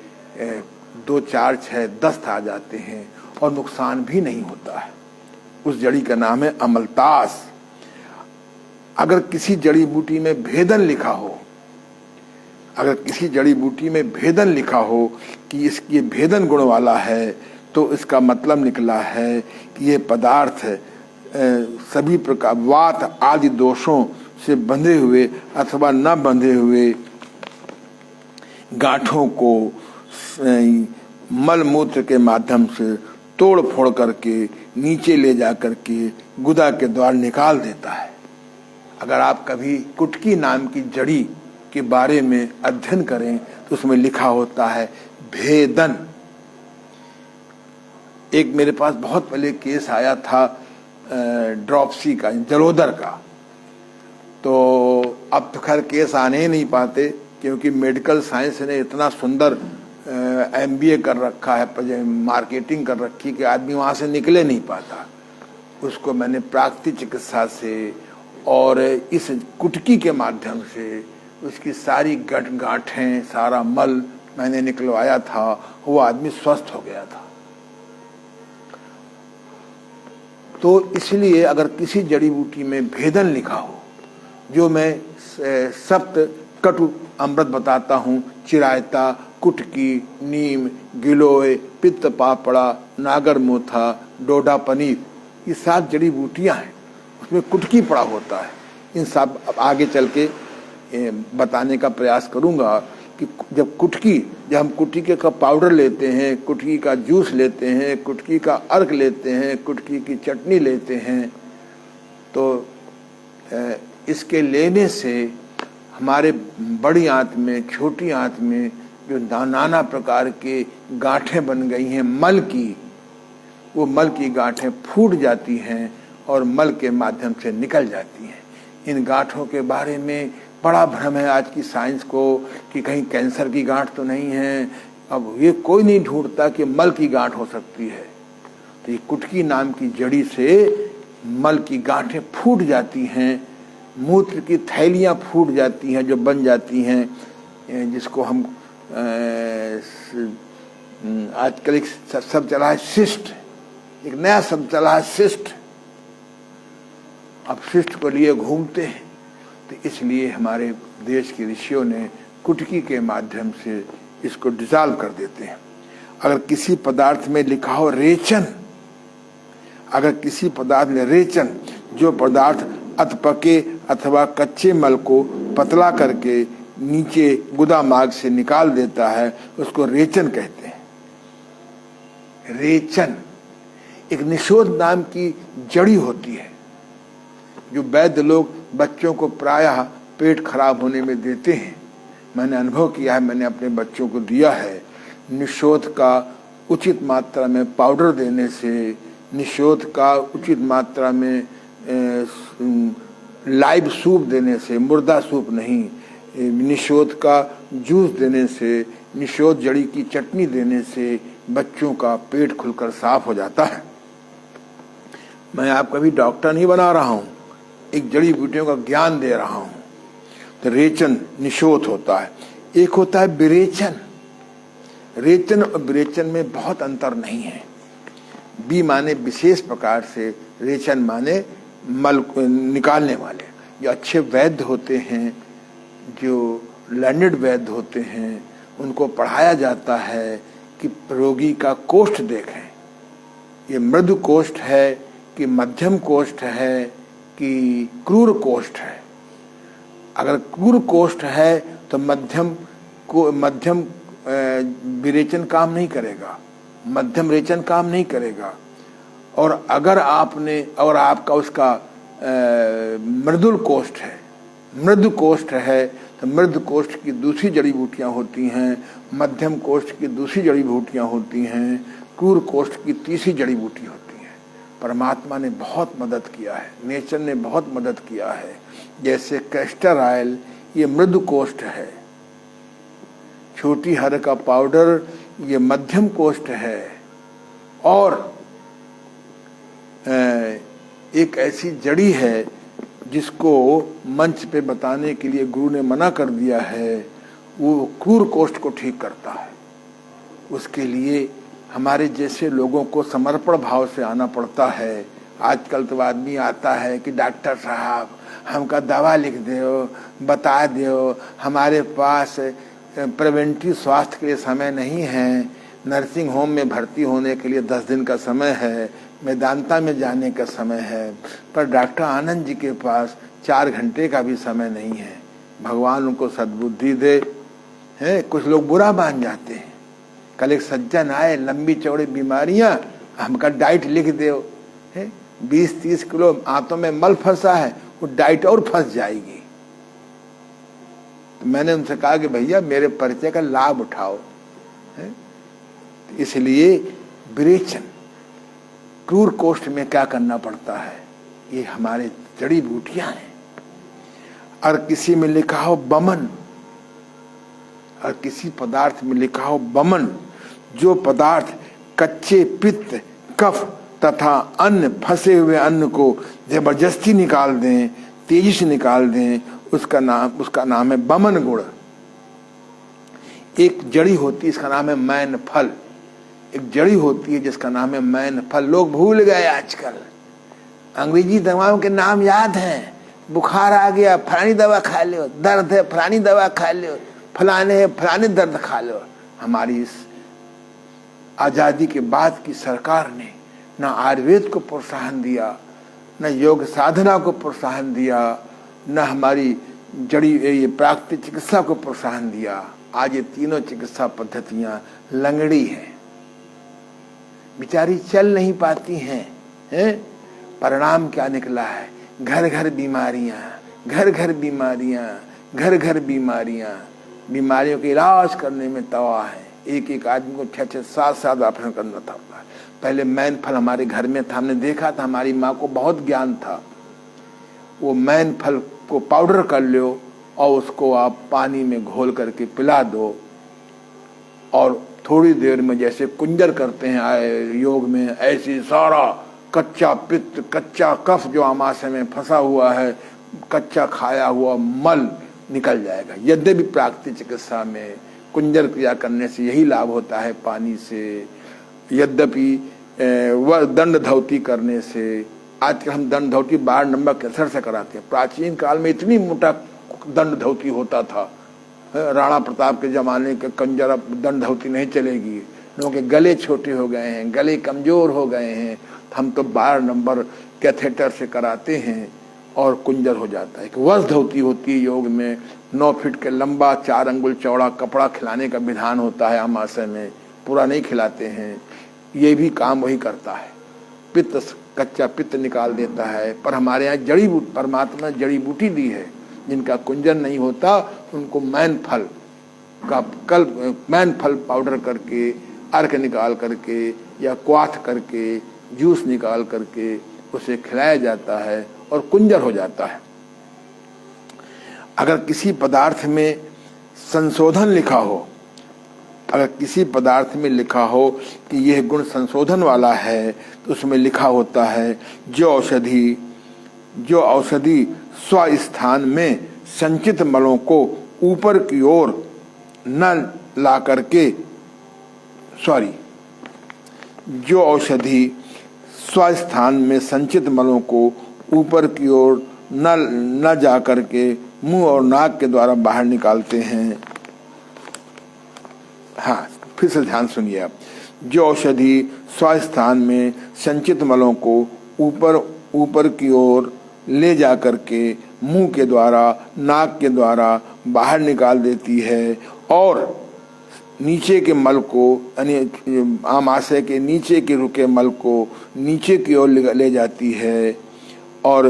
2, 4, 6 दस्त आ जाते हैं और नुकसान भी नहीं होता है। उस जड़ी का नाम है अमलतास। अगर किसी जड़ी बूटी में भेदन लिखा हो, अगर किसी जड़ी बूटी में भेदन लिखा हो कि इसकी भेदन गुण वाला है, तो इसका मतलब निकला है कि ये पदार्थ सभी प्रकार वात आदि दोषों से बंधे हुए अथवा न बंधे हुए गांठों को मल मूत्र के माध्यम से तोड़ फोड़ करके नीचे ले जा करके गुदा के द्वार निकाल देता है। अगर आप कभी कुटकी नाम की जड़ी के बारे में अध्ययन करें तो उसमें लिखा होता है भेदन। एक मेरे पास बहुत पहले केस आया था ड्रॉपसी का, जलोदर का, तो अब तो खैर केस आने ही नहीं पाते क्योंकि मेडिकल साइंस ने इतना सुंदर MBA कर रखा है, मार्केटिंग कर रखी कि आदमी वहाँ से निकले नहीं पाता। उसको मैंने प्राकृतिक चिकित्सा से और इस कुटकी के माध्यम से उसकी सारी गांठें, सारा मल मैंने निकलवाया था, वो आदमी स्वस्थ हो गया था। तो इसलिए अगर किसी जड़ी बूटी में भेदन लिखा हो, जो मैं सप्त कटु अमृत बताता हूँ, चिरायता, कुटकी, नीम, गिलोय, पित्त पापड़ा, नागर मोथा, डोडा पनीर, ये 7 जड़ी बूटियाँ हैं। उसमें कुटकी पड़ा होता है। इन सब आगे चल के बताने का प्रयास करूँगा कि जब हम कुटकी का पाउडर लेते हैं, कुटकी का जूस लेते हैं, कुटकी का अर्क लेते हैं, कुटकी की चटनी लेते हैं, तो इसके लेने से हमारे बड़ी आंत में, छोटी आंत में जो नाना प्रकार के गांठें बन गई हैं मल की, वो मल की गांठें फूट जाती हैं और मल के माध्यम से निकल जाती हैं। इन गांठों के बारे में बड़ा भ्रम है आज की साइंस को कि कहीं कैंसर की गांठ तो नहीं है। अब ये कोई नहीं ढूंढता कि मल की गांठ हो सकती है। तो ये कुटकी नाम की जड़ी से मल की गांठें फूट जाती हैं, मूत्र की थैलियां फूट जाती हैं जो बन जाती हैं, जिसको हम आजकल एक शब्द चला है सिस्ट, एक नया शब्द चला है सिस्ट। अब शिष्ट को लिए घूमते हैं। तो इसलिए हमारे देश के ऋषियों ने कुटकी के माध्यम से इसको डिसॉल्व कर देते हैं। अगर किसी पदार्थ में लिखा हो रेचन, अगर किसी पदार्थ में रेचन, जो पदार्थ अधपके अथवा कच्चे मल को पतला करके नीचे गुदा मार्ग से निकाल देता है, उसको रेचन कहते हैं। रेचन एक निषोध नाम की जड़ी होती है, जो वैद्य लोग बच्चों को प्रायः पेट खराब होने में देते हैं। मैंने अनुभव किया है, मैंने अपने बच्चों को दिया है। निषोध का उचित मात्रा में पाउडर देने से, निषोध का उचित मात्रा में लाइव सूप देने से, मुर्दा सूप नहीं, निषोध का जूस देने से, निषोध जड़ी की चटनी देने से बच्चों का पेट खुलकर साफ हो जाता है। मैं आपका भी डॉक्टर नहीं बना रहा हूँ, एक जड़ी बूटियों का ज्ञान दे रहा हूँ। तो रेचन निषोध होता है। एक होता है विरेचन। रेचन और विरेचन में बहुत अंतर नहीं है। बी माने विशेष प्रकार से, रेचन माने मल निकालने वाले। जो अच्छे वैद्य होते हैं, जो लर्नेड वैद्य होते हैं, उनको पढ़ाया जाता है कि रोगी का कोष्ठ देखें, ये मृदु कोष्ठ है कि मध्यम कोष्ठ है कि क्रूर कोष्ठ है। अगर क्रूर कोष्ठ है तो मध्यम विरेचन काम नहीं करेगा, मध्यम रेचन काम नहीं करेगा। और अगर आपका उसका मृदुल कोष्ठ है, मृदु कोष्ठ है, तो मृदु कोष्ठ की दूसरी जड़ी बूटियां होती हैं, मध्यम कोष्ठ की दूसरी जड़ी बूटियां होती हैं, क्रूर कोष्ठ की तीसरी जड़ी बूटी होती है। परमात्मा ने बहुत मदद किया है, नेचर ने बहुत मदद किया है। जैसे कैस्टर ऑयल, ये मृदु कोष्ठ है। छोटी हर का पाउडर, ये मध्यम कोष्ठ है। और एक ऐसी जड़ी है जिसको मंच पे बताने के लिए गुरु ने मना कर दिया है, वो क्रूर कोष्ठ को ठीक करता है। उसके लिए हमारे जैसे लोगों को समर्पण भाव से आना पड़ता है। आजकल तो आदमी आता है कि डॉक्टर साहब हमका दवा लिख दो, बता दो, हमारे पास प्रिवेंटिव स्वास्थ्य के लिए समय नहीं है, नर्सिंग होम में भर्ती होने के लिए 10 दिन का समय है, मैदानता में जाने का समय है, पर डॉक्टर आनंद जी के पास 4 घंटे का भी समय नहीं है। भगवान उनको सद्बुद्धि दे। है कुछ लोग बुरा मान जाते हैं। कल एक सज्जन आए, लंबी चौड़ी बीमारियां, हमका डाइट लिख दो, 20-30 किलो आंतों में मल फंसा है, वो डाइट और फंस जाएगी। तो मैंने उनसे कहा कि भैया मेरे परिचय का लाभ उठाओ। इसलिए विरेचन, क्रूर कोष्ठ में क्या करना पड़ता है, ये हमारे जड़ी बूटियां हैं। और किसी में लिखा हो बमन, और किसी पदार्थ में लिखा हो बमन, जो पदार्थ कच्चे पित्त, कफ तथा अन्य फंसे हुए अन्न को जबरदस्ती निकाल दें, तेजी से निकाल दें, उसका नाम है बमन गुण। एक जड़ी होती है, इसका नाम है मैन फल। एक जड़ी होती है जिसका नाम है मैन फल। लोग भूल गए आजकल, अंग्रेजी दवाओं के नाम याद हैं, बुखार आ गया फलानी दवा खा लो, दर्द है फलानी दवा खा लो, फलाने है फलाने दर्द खा लो। हमारी इस आजादी के बाद की सरकार ने न आयुर्वेद को प्रोत्साहन दिया, न योग साधना को प्रोत्साहन दिया, न हमारी जड़ी ये प्राकृतिक चिकित्सा को प्रोत्साहन दिया। आज ये तीनों चिकित्सा पद्धतियां लंगड़ी हैं, बेचारी चल नहीं पाती हैं। परिणाम क्या निकला है? घर घर बीमारियां, घर घर बीमारियां, घर घर बीमारियां। बीमारियों के इलाज करने में तवा है। एक एक आदमी को 6-6, 7-7 ऑपरेशन करना था। पहले मैन फल हमारे घर में था, हमने देखा था, हमारी माँ को बहुत ज्ञान था। वो मैन फल को पाउडर कर लो और उसको आप पानी में घोल करके पिला दो, और थोड़ी देर में जैसे कुंजर करते हैं योग में, ऐसी सारा कच्चा पित्त, कच्चा कफ जो आमाशय में फंसा हुआ है, कच्चा खाया हुआ मल निकल जाएगा। यद्यपि प्राकृतिक चिकित्सा में कुंजर क्रिया करने से यही लाभ होता है पानी से, यद्यपि वह दंड धौती करने से, आजकल हम दंड धौती 12 नंबर कैंसर से कराते हैं। प्राचीन काल में इतनी मोटा दंड धौती होता था, राणा प्रताप के जमाने के कंजर अब दंड धौती नहीं चलेगी। लोगों के गले छोटे हो गए हैं, गले कमजोर हो गए हैं, हम तो 12 नंबर कैथेटर से कराते हैं और कुंजर हो जाता है। एक वस धौती होती है योग में, 9 फीट के लंबा 4 अंगुल चौड़ा कपड़ा खिलाने का विधान होता है अमाशय में, पूरा नहीं खिलाते हैं। ये भी काम वही करता है, पित्त, कच्चा पित्त निकाल देता है। पर हमारे यहाँ जड़ी बूटी, परमात्मा ने जड़ी बूटी दी है, जिनका कुंजन नहीं होता उनको मैन फल पाउडर करके, अर्क निकाल करके या क्वाथ करके, जूस निकाल करके उसे खिलाया जाता है और कुंजर हो जाता है। अगर किसी पदार्थ में संशोधन लिखा हो, अगर किसी पदार्थ में लिखा हो कि यह गुण संशोधन वाला है, तो उसमें लिखा होता है जो औषधि स्वस्थान में संचित मलों को ऊपर की ओर न ला करके, जो औषधि स्वस्थान में संचित मलों को ऊपर की ओर न जा करके मुंह और नाक के द्वारा बाहर निकालते हैं। हाँ, फिर से ध्यान सुनिए आप। जो औषधि स्वस्थान में संचित मलों को ऊपर की ओर ले जा करके मुंह के द्वारा, नाक के द्वारा बाहर निकाल देती है और नीचे के मल को, यानी आमाशय के नीचे के रुके मल को नीचे की ओर ले जाती है और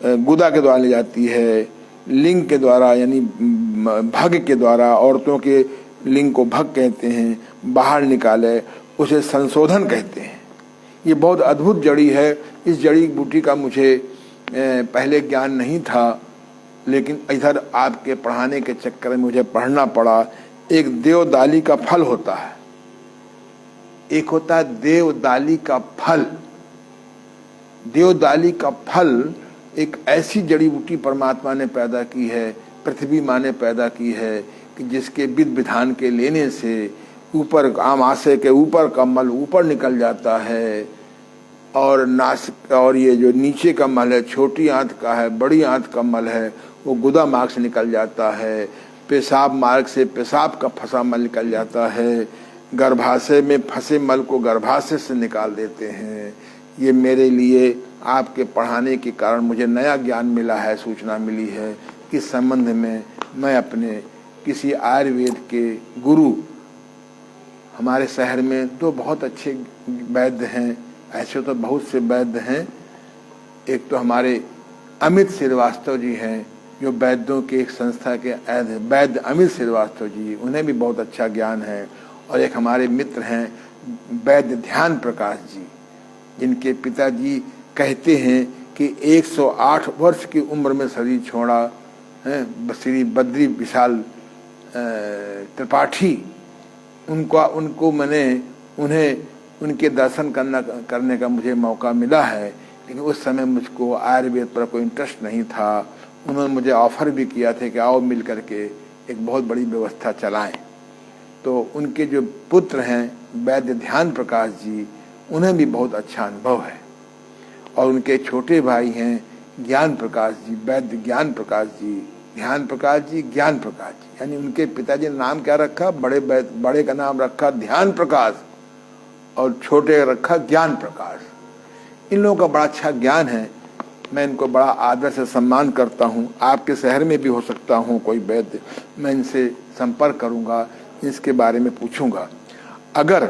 गुदा के द्वारा ले जाती है, लिंग के द्वारा यानी भग के द्वारा, औरतों के लिंग को भग कहते हैं, बाहर निकाले, उसे संशोधन कहते हैं। ये बहुत अद्भुत जड़ी है। इस जड़ी बूटी का मुझे पहले ज्ञान नहीं था, लेकिन इधर आपके पढ़ाने के चक्कर में मुझे पढ़ना पड़ा। एक देवदाली का फल होता है, एक होता है देवदाली का फल। देवदाली का फल एक ऐसी जड़ी बूटी परमात्मा ने पैदा की है, पृथ्वी माँ ने पैदा की है कि जिसके विध विधान के लेने से ऊपर आमाशय के ऊपर का मल ऊपर निकल जाता है और नासिक, और ये जो नीचे का मल है, छोटी आंत का है, बड़ी आंत का मल है, वो गुदा मार्ग से निकल जाता है। पेशाब मार्ग से पेशाब का फंसा मल निकल जाता है। गर्भाशय में फंसे मल को गर्भाशय से निकाल देते हैं। ये मेरे लिए आपके पढ़ाने के कारण मुझे नया ज्ञान मिला है, सूचना मिली है। इस संबंध में मैं अपने किसी आयुर्वेद के गुरु, हमारे शहर में तो बहुत अच्छे वैद्य हैं, ऐसे तो बहुत से वैद्य हैं। एक तो हमारे अमित श्रीवास्तव जी हैं, जो वैद्यों के एक संस्था के वैद्य अमित श्रीवास्तव जी, उन्हें भी बहुत अच्छा ज्ञान है। और एक हमारे मित्र हैं वैद्य ध्यान प्रकाश जी, जिनके पिताजी कहते हैं कि 108 वर्ष की उम्र में शरीर छोड़ा है, श्री बद्री विशाल त्रिपाठी। उनको मैंने उनके दर्शन करने का मुझे मौका मिला है, लेकिन उस समय मुझको आयुर्वेद पर कोई इंटरेस्ट नहीं था। उन्होंने मुझे ऑफर भी किया था कि आओ मिल करके एक बहुत बड़ी व्यवस्था चलाएं। तो उनके जो पुत्र हैं वैद्य ध्यान प्रकाश जी, उन्हें भी बहुत अच्छा अनुभव है। और उनके छोटे भाई हैं ज्ञान प्रकाश जी, वैद्य ज्ञान प्रकाश जी, ध्यान प्रकाश जी, ज्ञान प्रकाश जी। यानी उनके पिताजी ने नाम क्या रखा? बड़े का नाम रखा ध्यान प्रकाश और छोटे का रखा ज्ञान प्रकाश। इन लोगों का बड़ा अच्छा ज्ञान है, मैं इनको बड़ा आदर से सम्मान करता हूँ। आपके शहर में भी हो सकता हूँ कोई वैद्य, मैं इनसे संपर्क करूँगा, इसके बारे में पूछूंगा। अगर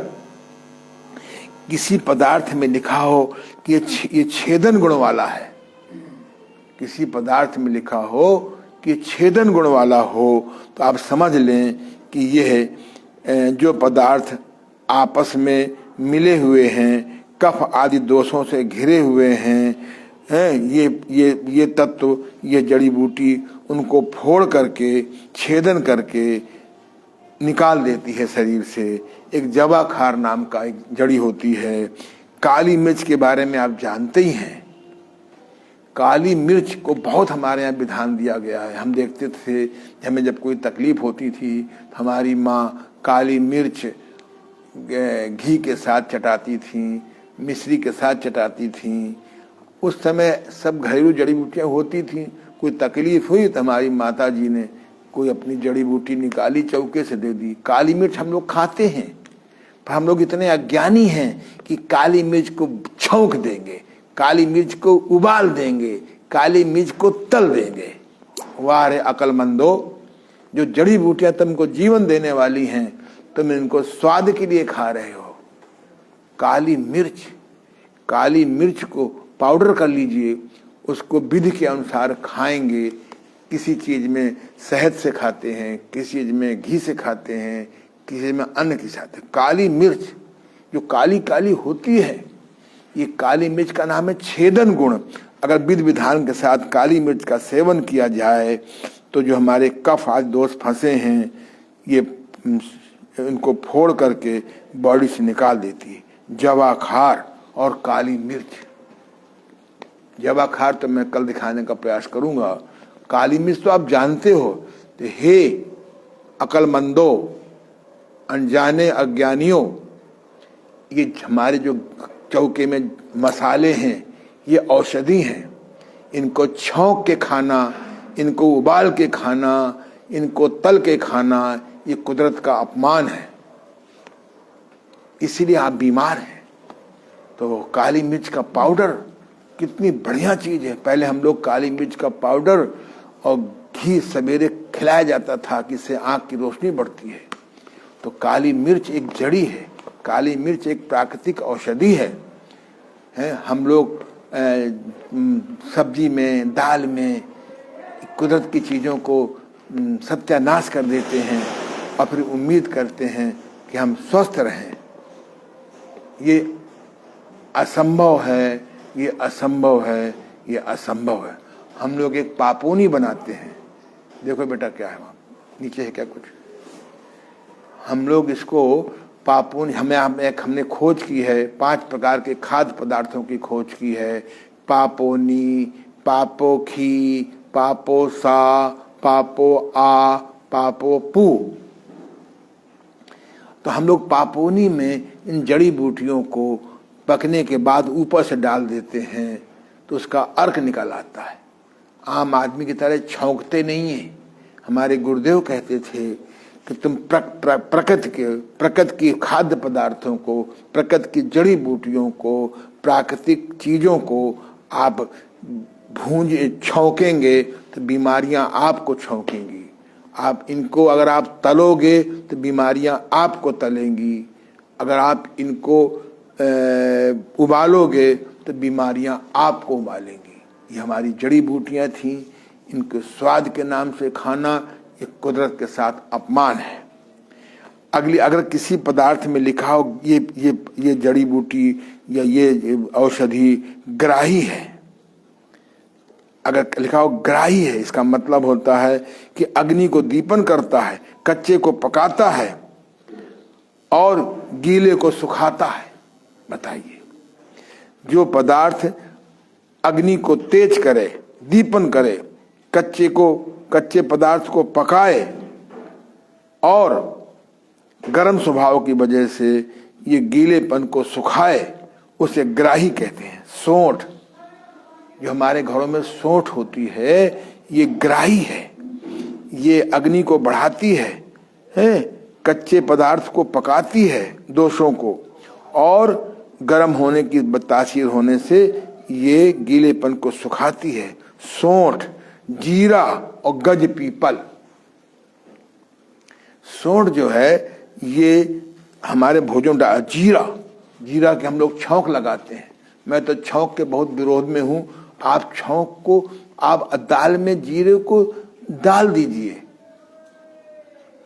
किसी पदार्थ में लिखा हो कि ये छेदन गुण वाला है, किसी पदार्थ में लिखा हो कि छेदन गुण वाला हो, तो आप समझ लें कि यह जो पदार्थ आपस में मिले हुए हैं, कफ आदि दोषों से घिरे हुए हैं, ये तत्व, ये जड़ी बूटी उनको फोड़ करके, छेदन करके निकाल देती है शरीर से। एक जवाखार नाम का एक जड़ी होती है। काली मिर्च के बारे में आप जानते ही हैं। काली मिर्च को बहुत हमारे यहाँ विधान दिया गया है। हम देखते थे, हमें जब कोई तकलीफ होती थी तो हमारी माँ काली मिर्च घी के साथ चटाती थी, मिश्री के साथ चटाती थी। उस समय सब घरेलू जड़ी बूटियाँ होती थी। कोई तकलीफ हुई तो हमारी माता जी ने कोई अपनी जड़ी बूटी निकाली, चौके से दे दी। काली मिर्च हम लोग खाते हैं, पर हम लोग इतने अज्ञानी हैं कि काली मिर्च को छौंक देंगे, काली मिर्च को उबाल देंगे, काली मिर्च को तल देंगे। वाह रे अक्लमंदो, जो जड़ी बूटियां तुमको जीवन देने वाली हैं, तुम इनको स्वाद के लिए खा रहे हो। काली मिर्च को पाउडर कर लीजिए, उसको विधि के अनुसार खाएंगे। किसी चीज में शहद से खाते हैं, किसी चीज में घी से खाते हैं, किसी में अन्न के साथ। काली मिर्च जो काली काली होती है, ये काली मिर्च का नाम है छेदन गुण। अगर विधि विधान के साथ काली मिर्च का सेवन किया जाए तो जो हमारे कफ आदि दोष फंसे हैं, ये इनको फोड़ करके बॉडी से निकाल देती है। जवाखार और काली मिर्च। जवाखार तो मैं कल दिखाने का प्रयास करूंगा। काली मिर्च तो आप जानते हो। तो हे अक्लमंदो, अनजाने अज्ञानियों, ये हमारे जो चौके में मसाले हैं, ये औषधि हैं। इनको छौंक के खाना, इनको उबाल के खाना, इनको तल के खाना, ये कुदरत का अपमान है। इसीलिए आप बीमार हैं। तो काली मिर्च का पाउडर कितनी बढ़िया चीज है। पहले हम लोग काली मिर्च का पाउडर और घी सवेरे खिलाया जाता था कि इससे आंख की रोशनी बढ़ती है। तो काली मिर्च एक जड़ी है, काली मिर्च एक प्राकृतिक औषधि है। हम लोग सब्जी में, दाल में कुदरत की चीज़ों को सत्यानाश कर देते हैं और फिर उम्मीद करते हैं कि हम स्वस्थ रहें। ये असंभव है, ये असंभव है, ये असंभव है। हम लोग एक पापोनी बनाते हैं। देखो बेटा क्या है वहाँ नीचे है क्या कुछ? हम लोग इसको पापोनी, हमने खोज की है, 5 प्रकार के खाद्य पदार्थों की खोज की है। पापोनी, पापोखी, पापोसा, पापोआ, पापोपू। तो हम लोग पापोनी में इन जड़ी बूटियों को पकने के बाद ऊपर से डाल देते हैं तो उसका अर्क निकल आता है। आम आदमी की तरह छौंकते नहीं है। हमारे गुरुदेव कहते थे कि तुम प्रकृति की खाद्य पदार्थों को, प्रकृति की जड़ी बूटियों को, प्राकृतिक चीज़ों को आप छौंकेंगे तो बीमारियां आपको छौंकेंगी। आप इनको अगर आप तलोगे तो बीमारियां आपको तलेंगी। अगर आप इनको उबालोगे तो बीमारियां आपको उबालेंगी। ये हमारी जड़ी बूटियां थीं, इनके स्वाद के नाम से खाना ये कुदरत के साथ अपमान है। अगर किसी पदार्थ में लिखा हो ये जड़ी बूटी या ये औषधि ग्राही है, अगर लिखा हो ग्राही है, इसका मतलब होता है कि अग्नि को दीपन करता है, कच्चे को पकाता है और गीले को सुखाता है। बताइए, जो पदार्थ अग्नि को तेज करे, दीपन करे, कच्चे पदार्थ को पकाए और गर्म स्वभाव की वजह से ये गीलेपन को सुखाए, उसे ग्राही कहते हैं। सोंठ, जो हमारे घरों में सोंठ होती है ये ग्राही है, ये अग्नि को बढ़ाती है, कच्चे पदार्थ को पकाती है दोषों को, और गर्म होने की तासीर होने से ये गीलेपन को सुखाती है। सोंठ, जीरा और गज पीपल। सोंठ जो है ये हमारे भोजन जीरा के हम लोग छौंक लगाते हैं। मैं तो छौंक के बहुत विरोध में हूं। आप छौंक को आप दाल में जीरे को डाल दीजिए।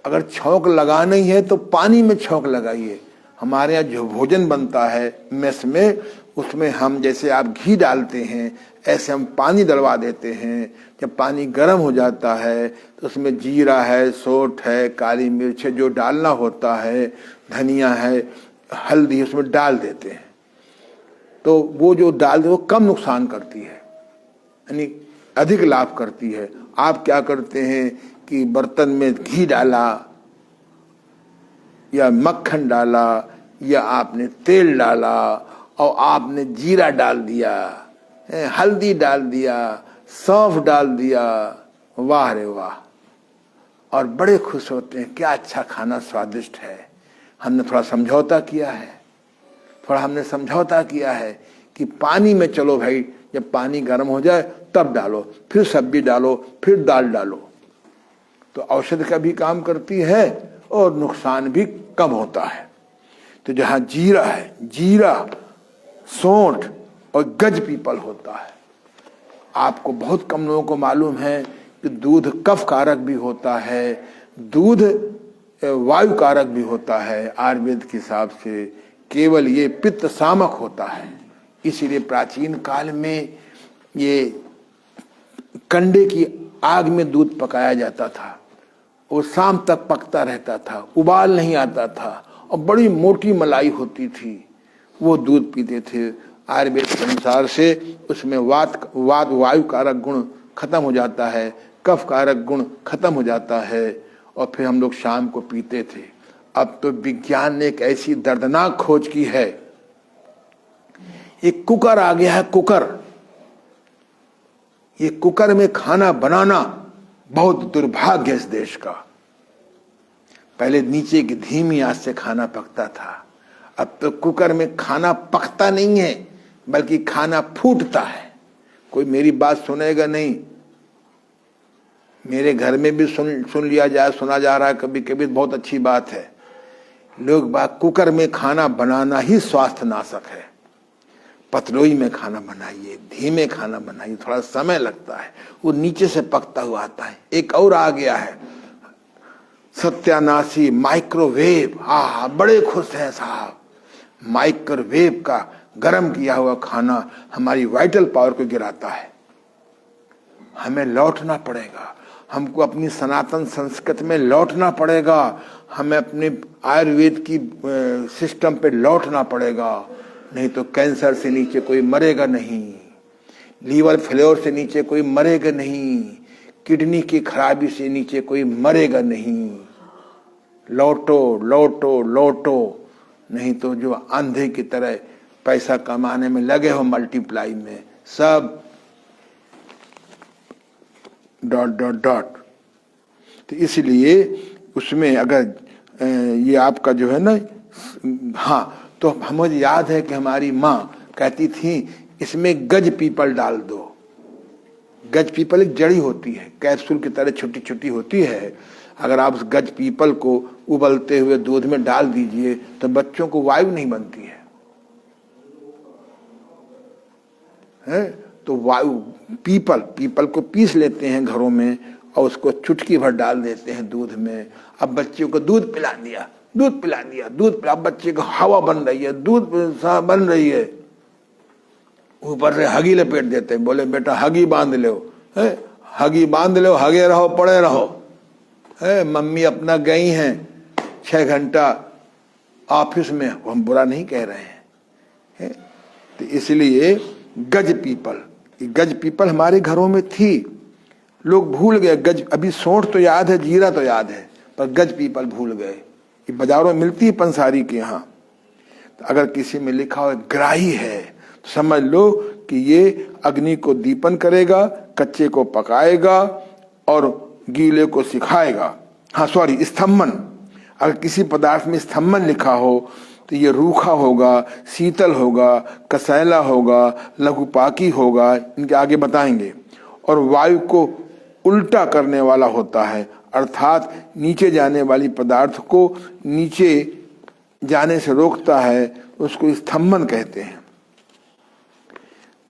अगर छौंक लगाना ही है तो पानी में छौंक लगाइए। हमारे यहाँ जो भोजन बनता है मेस में, उसमें हम जैसे आप घी डालते हैं ऐसे हम पानी डलवा देते हैं। जब पानी गर्म हो जाता है तो उसमें जीरा है, सौंठ है, काली मिर्च है, जो डालना होता है, धनिया है, हल्दी उसमें डाल देते हैं। तो वो जो डाल दे वो कम नुकसान करती है, यानी अधिक लाभ करती है। आप क्या करते हैं कि बर्तन में घी डाला या मक्खन डाला या आपने तेल डाला और आपने जीरा डाल दिया, हल्दी डाल दिया, सौंफ डाल दिया, वाह रे वाह, और बड़े खुश होते हैं, क्या अच्छा खाना स्वादिष्ट है। हमने थोड़ा समझौता किया है कि पानी में चलो भाई, जब पानी गर्म हो जाए तब डालो, फिर सब्जी डालो, फिर दाल डालो। तो औषधि का भी काम करती है और नुकसान भी कम होता है। तो जहां जीरा है, जीरा, सौंठ और गज पीपल होता है। आपको बहुत कम लोगों को मालूम है कि दूध कफ कारक भी होता है, दूध वायु कारक भी होता है। आयुर्वेद के हिसाब से केवल ये पित्त सामक होता है। इसीलिए प्राचीन काल में ये कंडे की आग में दूध पकाया जाता था, वो शाम तक पकता रहता था, उबाल नहीं आता था और बड़ी मोटी मलाई होती थी। वो दूध पीते थे। आयुर्वेद के अनुसार से उसमें वात वायु कारक गुण खत्म हो जाता है, कफ कारक गुण खत्म हो जाता है, और फिर हम लोग शाम को पीते थे। अब तो विज्ञान ने एक ऐसी दर्दनाक खोज की है, एक कुकर आ गया है, कुकर। ये कुकर में खाना बनाना बहुत दुर्भाग्य इस देश का। पहले नीचे की धीमी आंच से खाना पकता था, अब तो कुकर में खाना पकता नहीं है बल्कि खाना फूटता है। कोई मेरी बात सुनेगा नहीं। मेरे घर में भी सुना जा रहा है कभी कभी, बहुत अच्छी बात है। लोग बात कुकर में खाना बनाना ही स्वास्थ्य नाशक है। पतलोई में खाना बनाइए, धीमे खाना बनाइए, थोड़ा समय लगता है, वो नीचे से पकता हुआ आता है। एक और आ गया है सत्यानाशी माइक्रोवेव। बड़े खुश हैं साहब। माइक्रोवेव का गर्म किया हुआ खाना हमारी वाइटल पावर को गिराता है। हमें लौटना पड़ेगा, हमको अपनी सनातन संस्कृति में लौटना पड़ेगा, हमें अपने आयुर्वेद की सिस्टम पे लौटना पड़ेगा। नहीं तो कैंसर से नीचे कोई मरेगा नहीं, लीवर फेलियर से नीचे कोई मरेगा नहीं, किडनी की खराबी से नीचे कोई मरेगा नहीं। लौटो लौटो लौटो, नहीं तो जो अंधे की तरह पैसा कमाने में लगे हो मल्टीप्लाई में, सब डॉट डॉट डॉट। तो इसलिए उसमें अगर ये आपका जो है ना, हाँ, तो मुझे याद है कि हमारी माँ कहती थी इसमें गज पीपल डाल दो। गज पीपल एक जड़ी होती है, कैप्सूल की तरह छोटी छोटी होती है। अगर आप उस गज पीपल को उबलते हुए दूध में डाल दीजिए तो बच्चों को वायु नहीं बनती है। तो वायु पीपल को पीस लेते हैं घरों में और उसको चुटकी भर डाल देते हैं दूध में। अब बच्चों को दूध पिला दिया, अब बच्चे को हवा बन रही है, दूध बन रही है, ऊपर से हगी लपेट देते हैं। बोले बेटा हगी बांध लो, हगी बांध लो, हगे रहो, पड़े रहो। मम्मी अपना गई हैं 6 घंटा ऑफिस में, हम बुरा नहीं कह रहे हैं। तो इसलिए गज पीपल हमारे घरों में थी, लोग भूल गए। गज, अभी सौंठ तो याद है, जीरा तो याद है, पर गज पीपल भूल गए। ये बाजारों में मिलती है पंसारी के यहाँ। तो अगर किसी में लिखा हो ग्राही है तो समझ लो कि ये अग्नि को दीपन करेगा, कच्चे को पकाएगा और गीले को सिखाएगा। हाँ सॉरी, स्तंभन, अगर किसी पदार्थ में स्तंभन लिखा हो तो ये रूखा होगा, शीतल होगा, कसैला होगा, लघुपाकी होगा, इनके आगे बताएंगे। और वायु को उल्टा करने वाला होता है, अर्थात नीचे जाने वाली पदार्थ को नीचे जाने से रोकता है, उसको स्तंभन कहते हैं।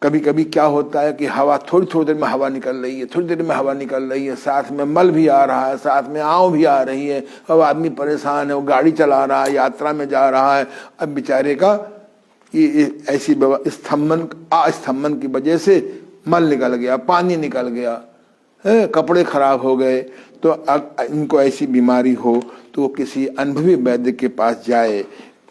कभी कभी क्या होता है कि हवा थोड़ी थोड़ी देर में हवा निकल रही है, थोड़ी देर में हवा निकल रही है, साथ में मल भी आ रहा है, साथ में आँव भी आ रही है, अब आदमी परेशान है, वो गाड़ी चला रहा है, यात्रा में जा रहा है, अब बेचारे का ये ऐसी अस्तंभन की वजह से मल निकल गया, पानी निकल गया, कपड़े खराब हो गए। तो इनको ऐसी बीमारी हो तो वो किसी अनुभवी वैद्य के पास जाए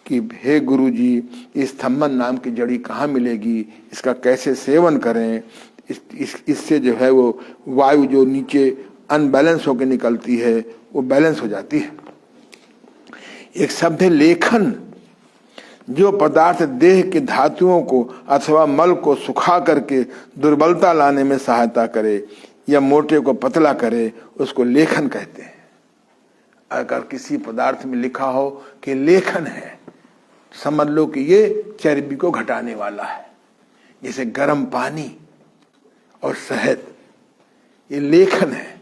कि हे गुरुजी, इस स्तंभन नाम की जड़ी कहाँ मिलेगी, इसका कैसे सेवन करें, इससे जो है वो वायु जो नीचे अनबैलेंस होकर निकलती है वो बैलेंस हो जाती है। एक शब्द है लेखन, जो पदार्थ देह के धातुओं को अथवा मल को सुखा करके दुर्बलता लाने में सहायता करे या मोटे को पतला करे, उसको लेखन कहते हैं। अगर किसी पदार्थ में लिखा हो कि लेखन है, समझ लो कि ये चर्बी को घटाने वाला है। जैसे गर्म पानी और शहद, ये लेखन है।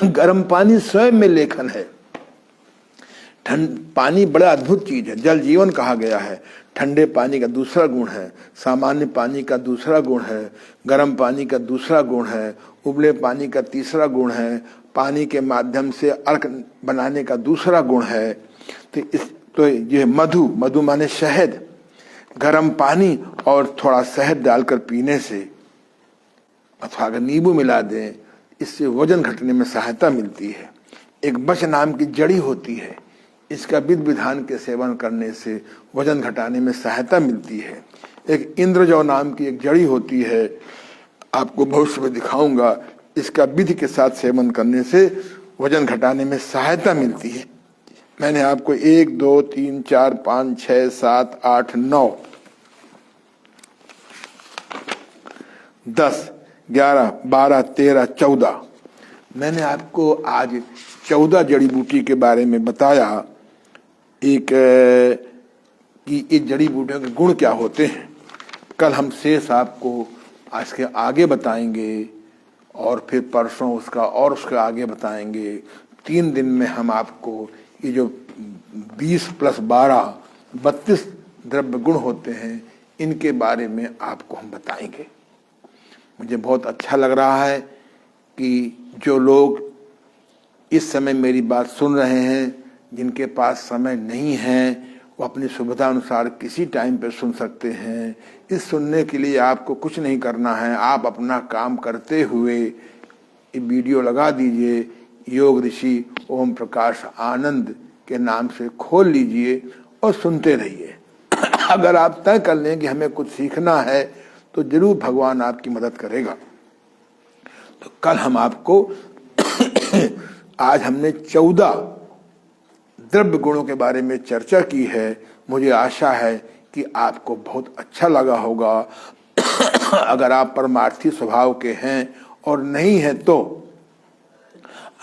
गर्म पानी स्वयं में लेखन है। पानी बड़ा अद्भुत चीज है, जल जीवन कहा गया है। ठंडे पानी का दूसरा गुण है, सामान्य पानी का दूसरा गुण है, गर्म पानी का दूसरा गुण है, उबले पानी का तीसरा गुण है, पानी के माध्यम से अर्क बनाने का दूसरा गुण है। तो ये मधु माने शहद, गर्म पानी और थोड़ा शहद डालकर पीने से अथवा अगर नींबू मिला दें, इससे वजन घटने में सहायता मिलती है। एक बच नाम की जड़ी होती है, इसका विधि विधान के सेवन करने से वजन घटाने में सहायता मिलती है। एक इंद्रजौ नाम की एक जड़ी होती है, आपको भविष्य में दिखाऊंगा, इसका विधि के साथ सेवन करने से वजन घटाने में सहायता मिलती है। मैंने आपको 1 2 3 4 5 6 7 8 9 10 11 12 13 14 मैंने आपको आज 14 जड़ी बूटी के बारे में बताया। एक कि इस जड़ी बूटियों के गुण क्या होते हैं। कल हम शेष आपको आज के आगे बताएंगे और फिर परसों उसका और उसके आगे बताएंगे। 3 दिन में हम आपको ये जो 20 + 12 32 द्रव्य गुण होते हैं, इनके बारे में आपको हम बताएंगे। मुझे बहुत अच्छा लग रहा है कि जो लोग इस समय मेरी बात सुन रहे हैं, जिनके पास समय नहीं है, वो अपनी सुविधा अनुसार किसी टाइम पे सुन सकते हैं। इस सुनने के लिए आपको कुछ नहीं करना है, आप अपना काम करते हुए ये वीडियो लगा दीजिए, योग ऋषि ओम प्रकाश आनंद के नाम से खोल लीजिए और सुनते रहिए। अगर आप तय कर लें कि हमें कुछ सीखना है तो जरूर भगवान आपकी मदद करेगा। तो कल हम आपको आज हमने 14 द्रव्य गुणों के बारे में चर्चा की है। मुझे आशा है कि आपको बहुत अच्छा लगा होगा। अगर आप परमार्थी स्वभाव के हैं और नहीं है तो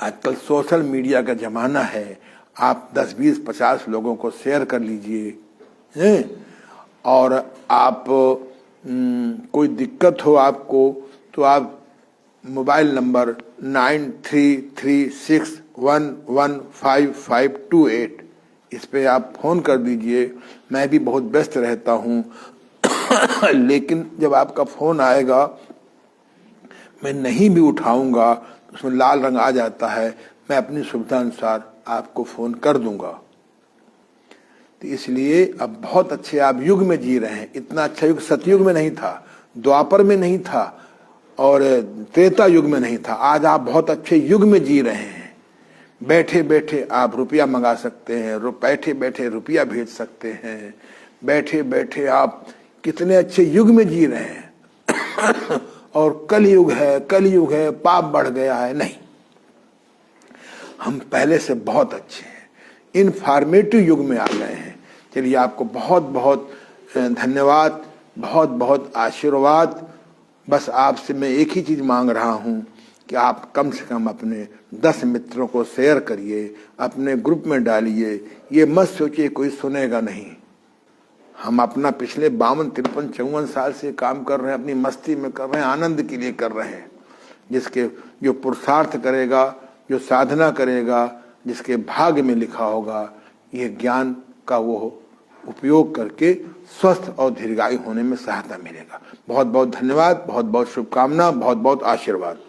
आजकल सोशल मीडिया का जमाना है, आप 10 20 50 लोगों को शेयर कर लीजिए। और आप कोई दिक्कत हो आपको तो आप मोबाइल नंबर 9336115528 इस पे आप फोन कर दीजिए। मैं भी बहुत व्यस्त रहता हूँ लेकिन जब आपका फोन आएगा मैं नहीं भी उठाऊंगा, उसमें लाल रंग आ जाता है, मैं अपनी सुविधा अनुसार आपको फोन कर दूंगा। तो इसलिए अब बहुत अच्छे आप युग में जी रहे हैं। इतना अच्छा युग सतयुग में नहीं था, द्वापर में नहीं था और त्रेता युग में नहीं था। आज आप बहुत अच्छे युग में जी रहे हैं। बैठे बैठे आप रुपया मंगा सकते हैं, बैठे बैठे रुपया भेज सकते हैं, बैठे बैठे आप कितने अच्छे युग में जी रहे हैं। और कलयुग है, पाप बढ़ गया है, नहीं, हम पहले से बहुत अच्छे हैं, इनफॉर्मेटिव युग में आ गए हैं। चलिए आपको बहुत बहुत धन्यवाद, बहुत बहुत आशीर्वाद बस आपसे मैं एक ही चीज मांग रहा हूं कि आप कम से कम अपने 10 मित्रों को शेयर करिए, अपने ग्रुप में डालिए। ये मत सोचिए कोई सुनेगा नहीं। हम अपना पिछले 52, 53, 54 साल से काम कर रहे हैं, अपनी मस्ती में कर रहे हैं, आनंद के लिए कर रहे हैं। जिसके जो पुरुषार्थ करेगा, जो साधना करेगा, जिसके भाग्य में लिखा होगा, ये ज्ञान का वो उपयोग करके स्वस्थ और दीर्घायु होने में सहायता मिलेगा। बहुत बहुत धन्यवाद, बहुत बहुत शुभकामना, बहुत बहुत आशीर्वाद।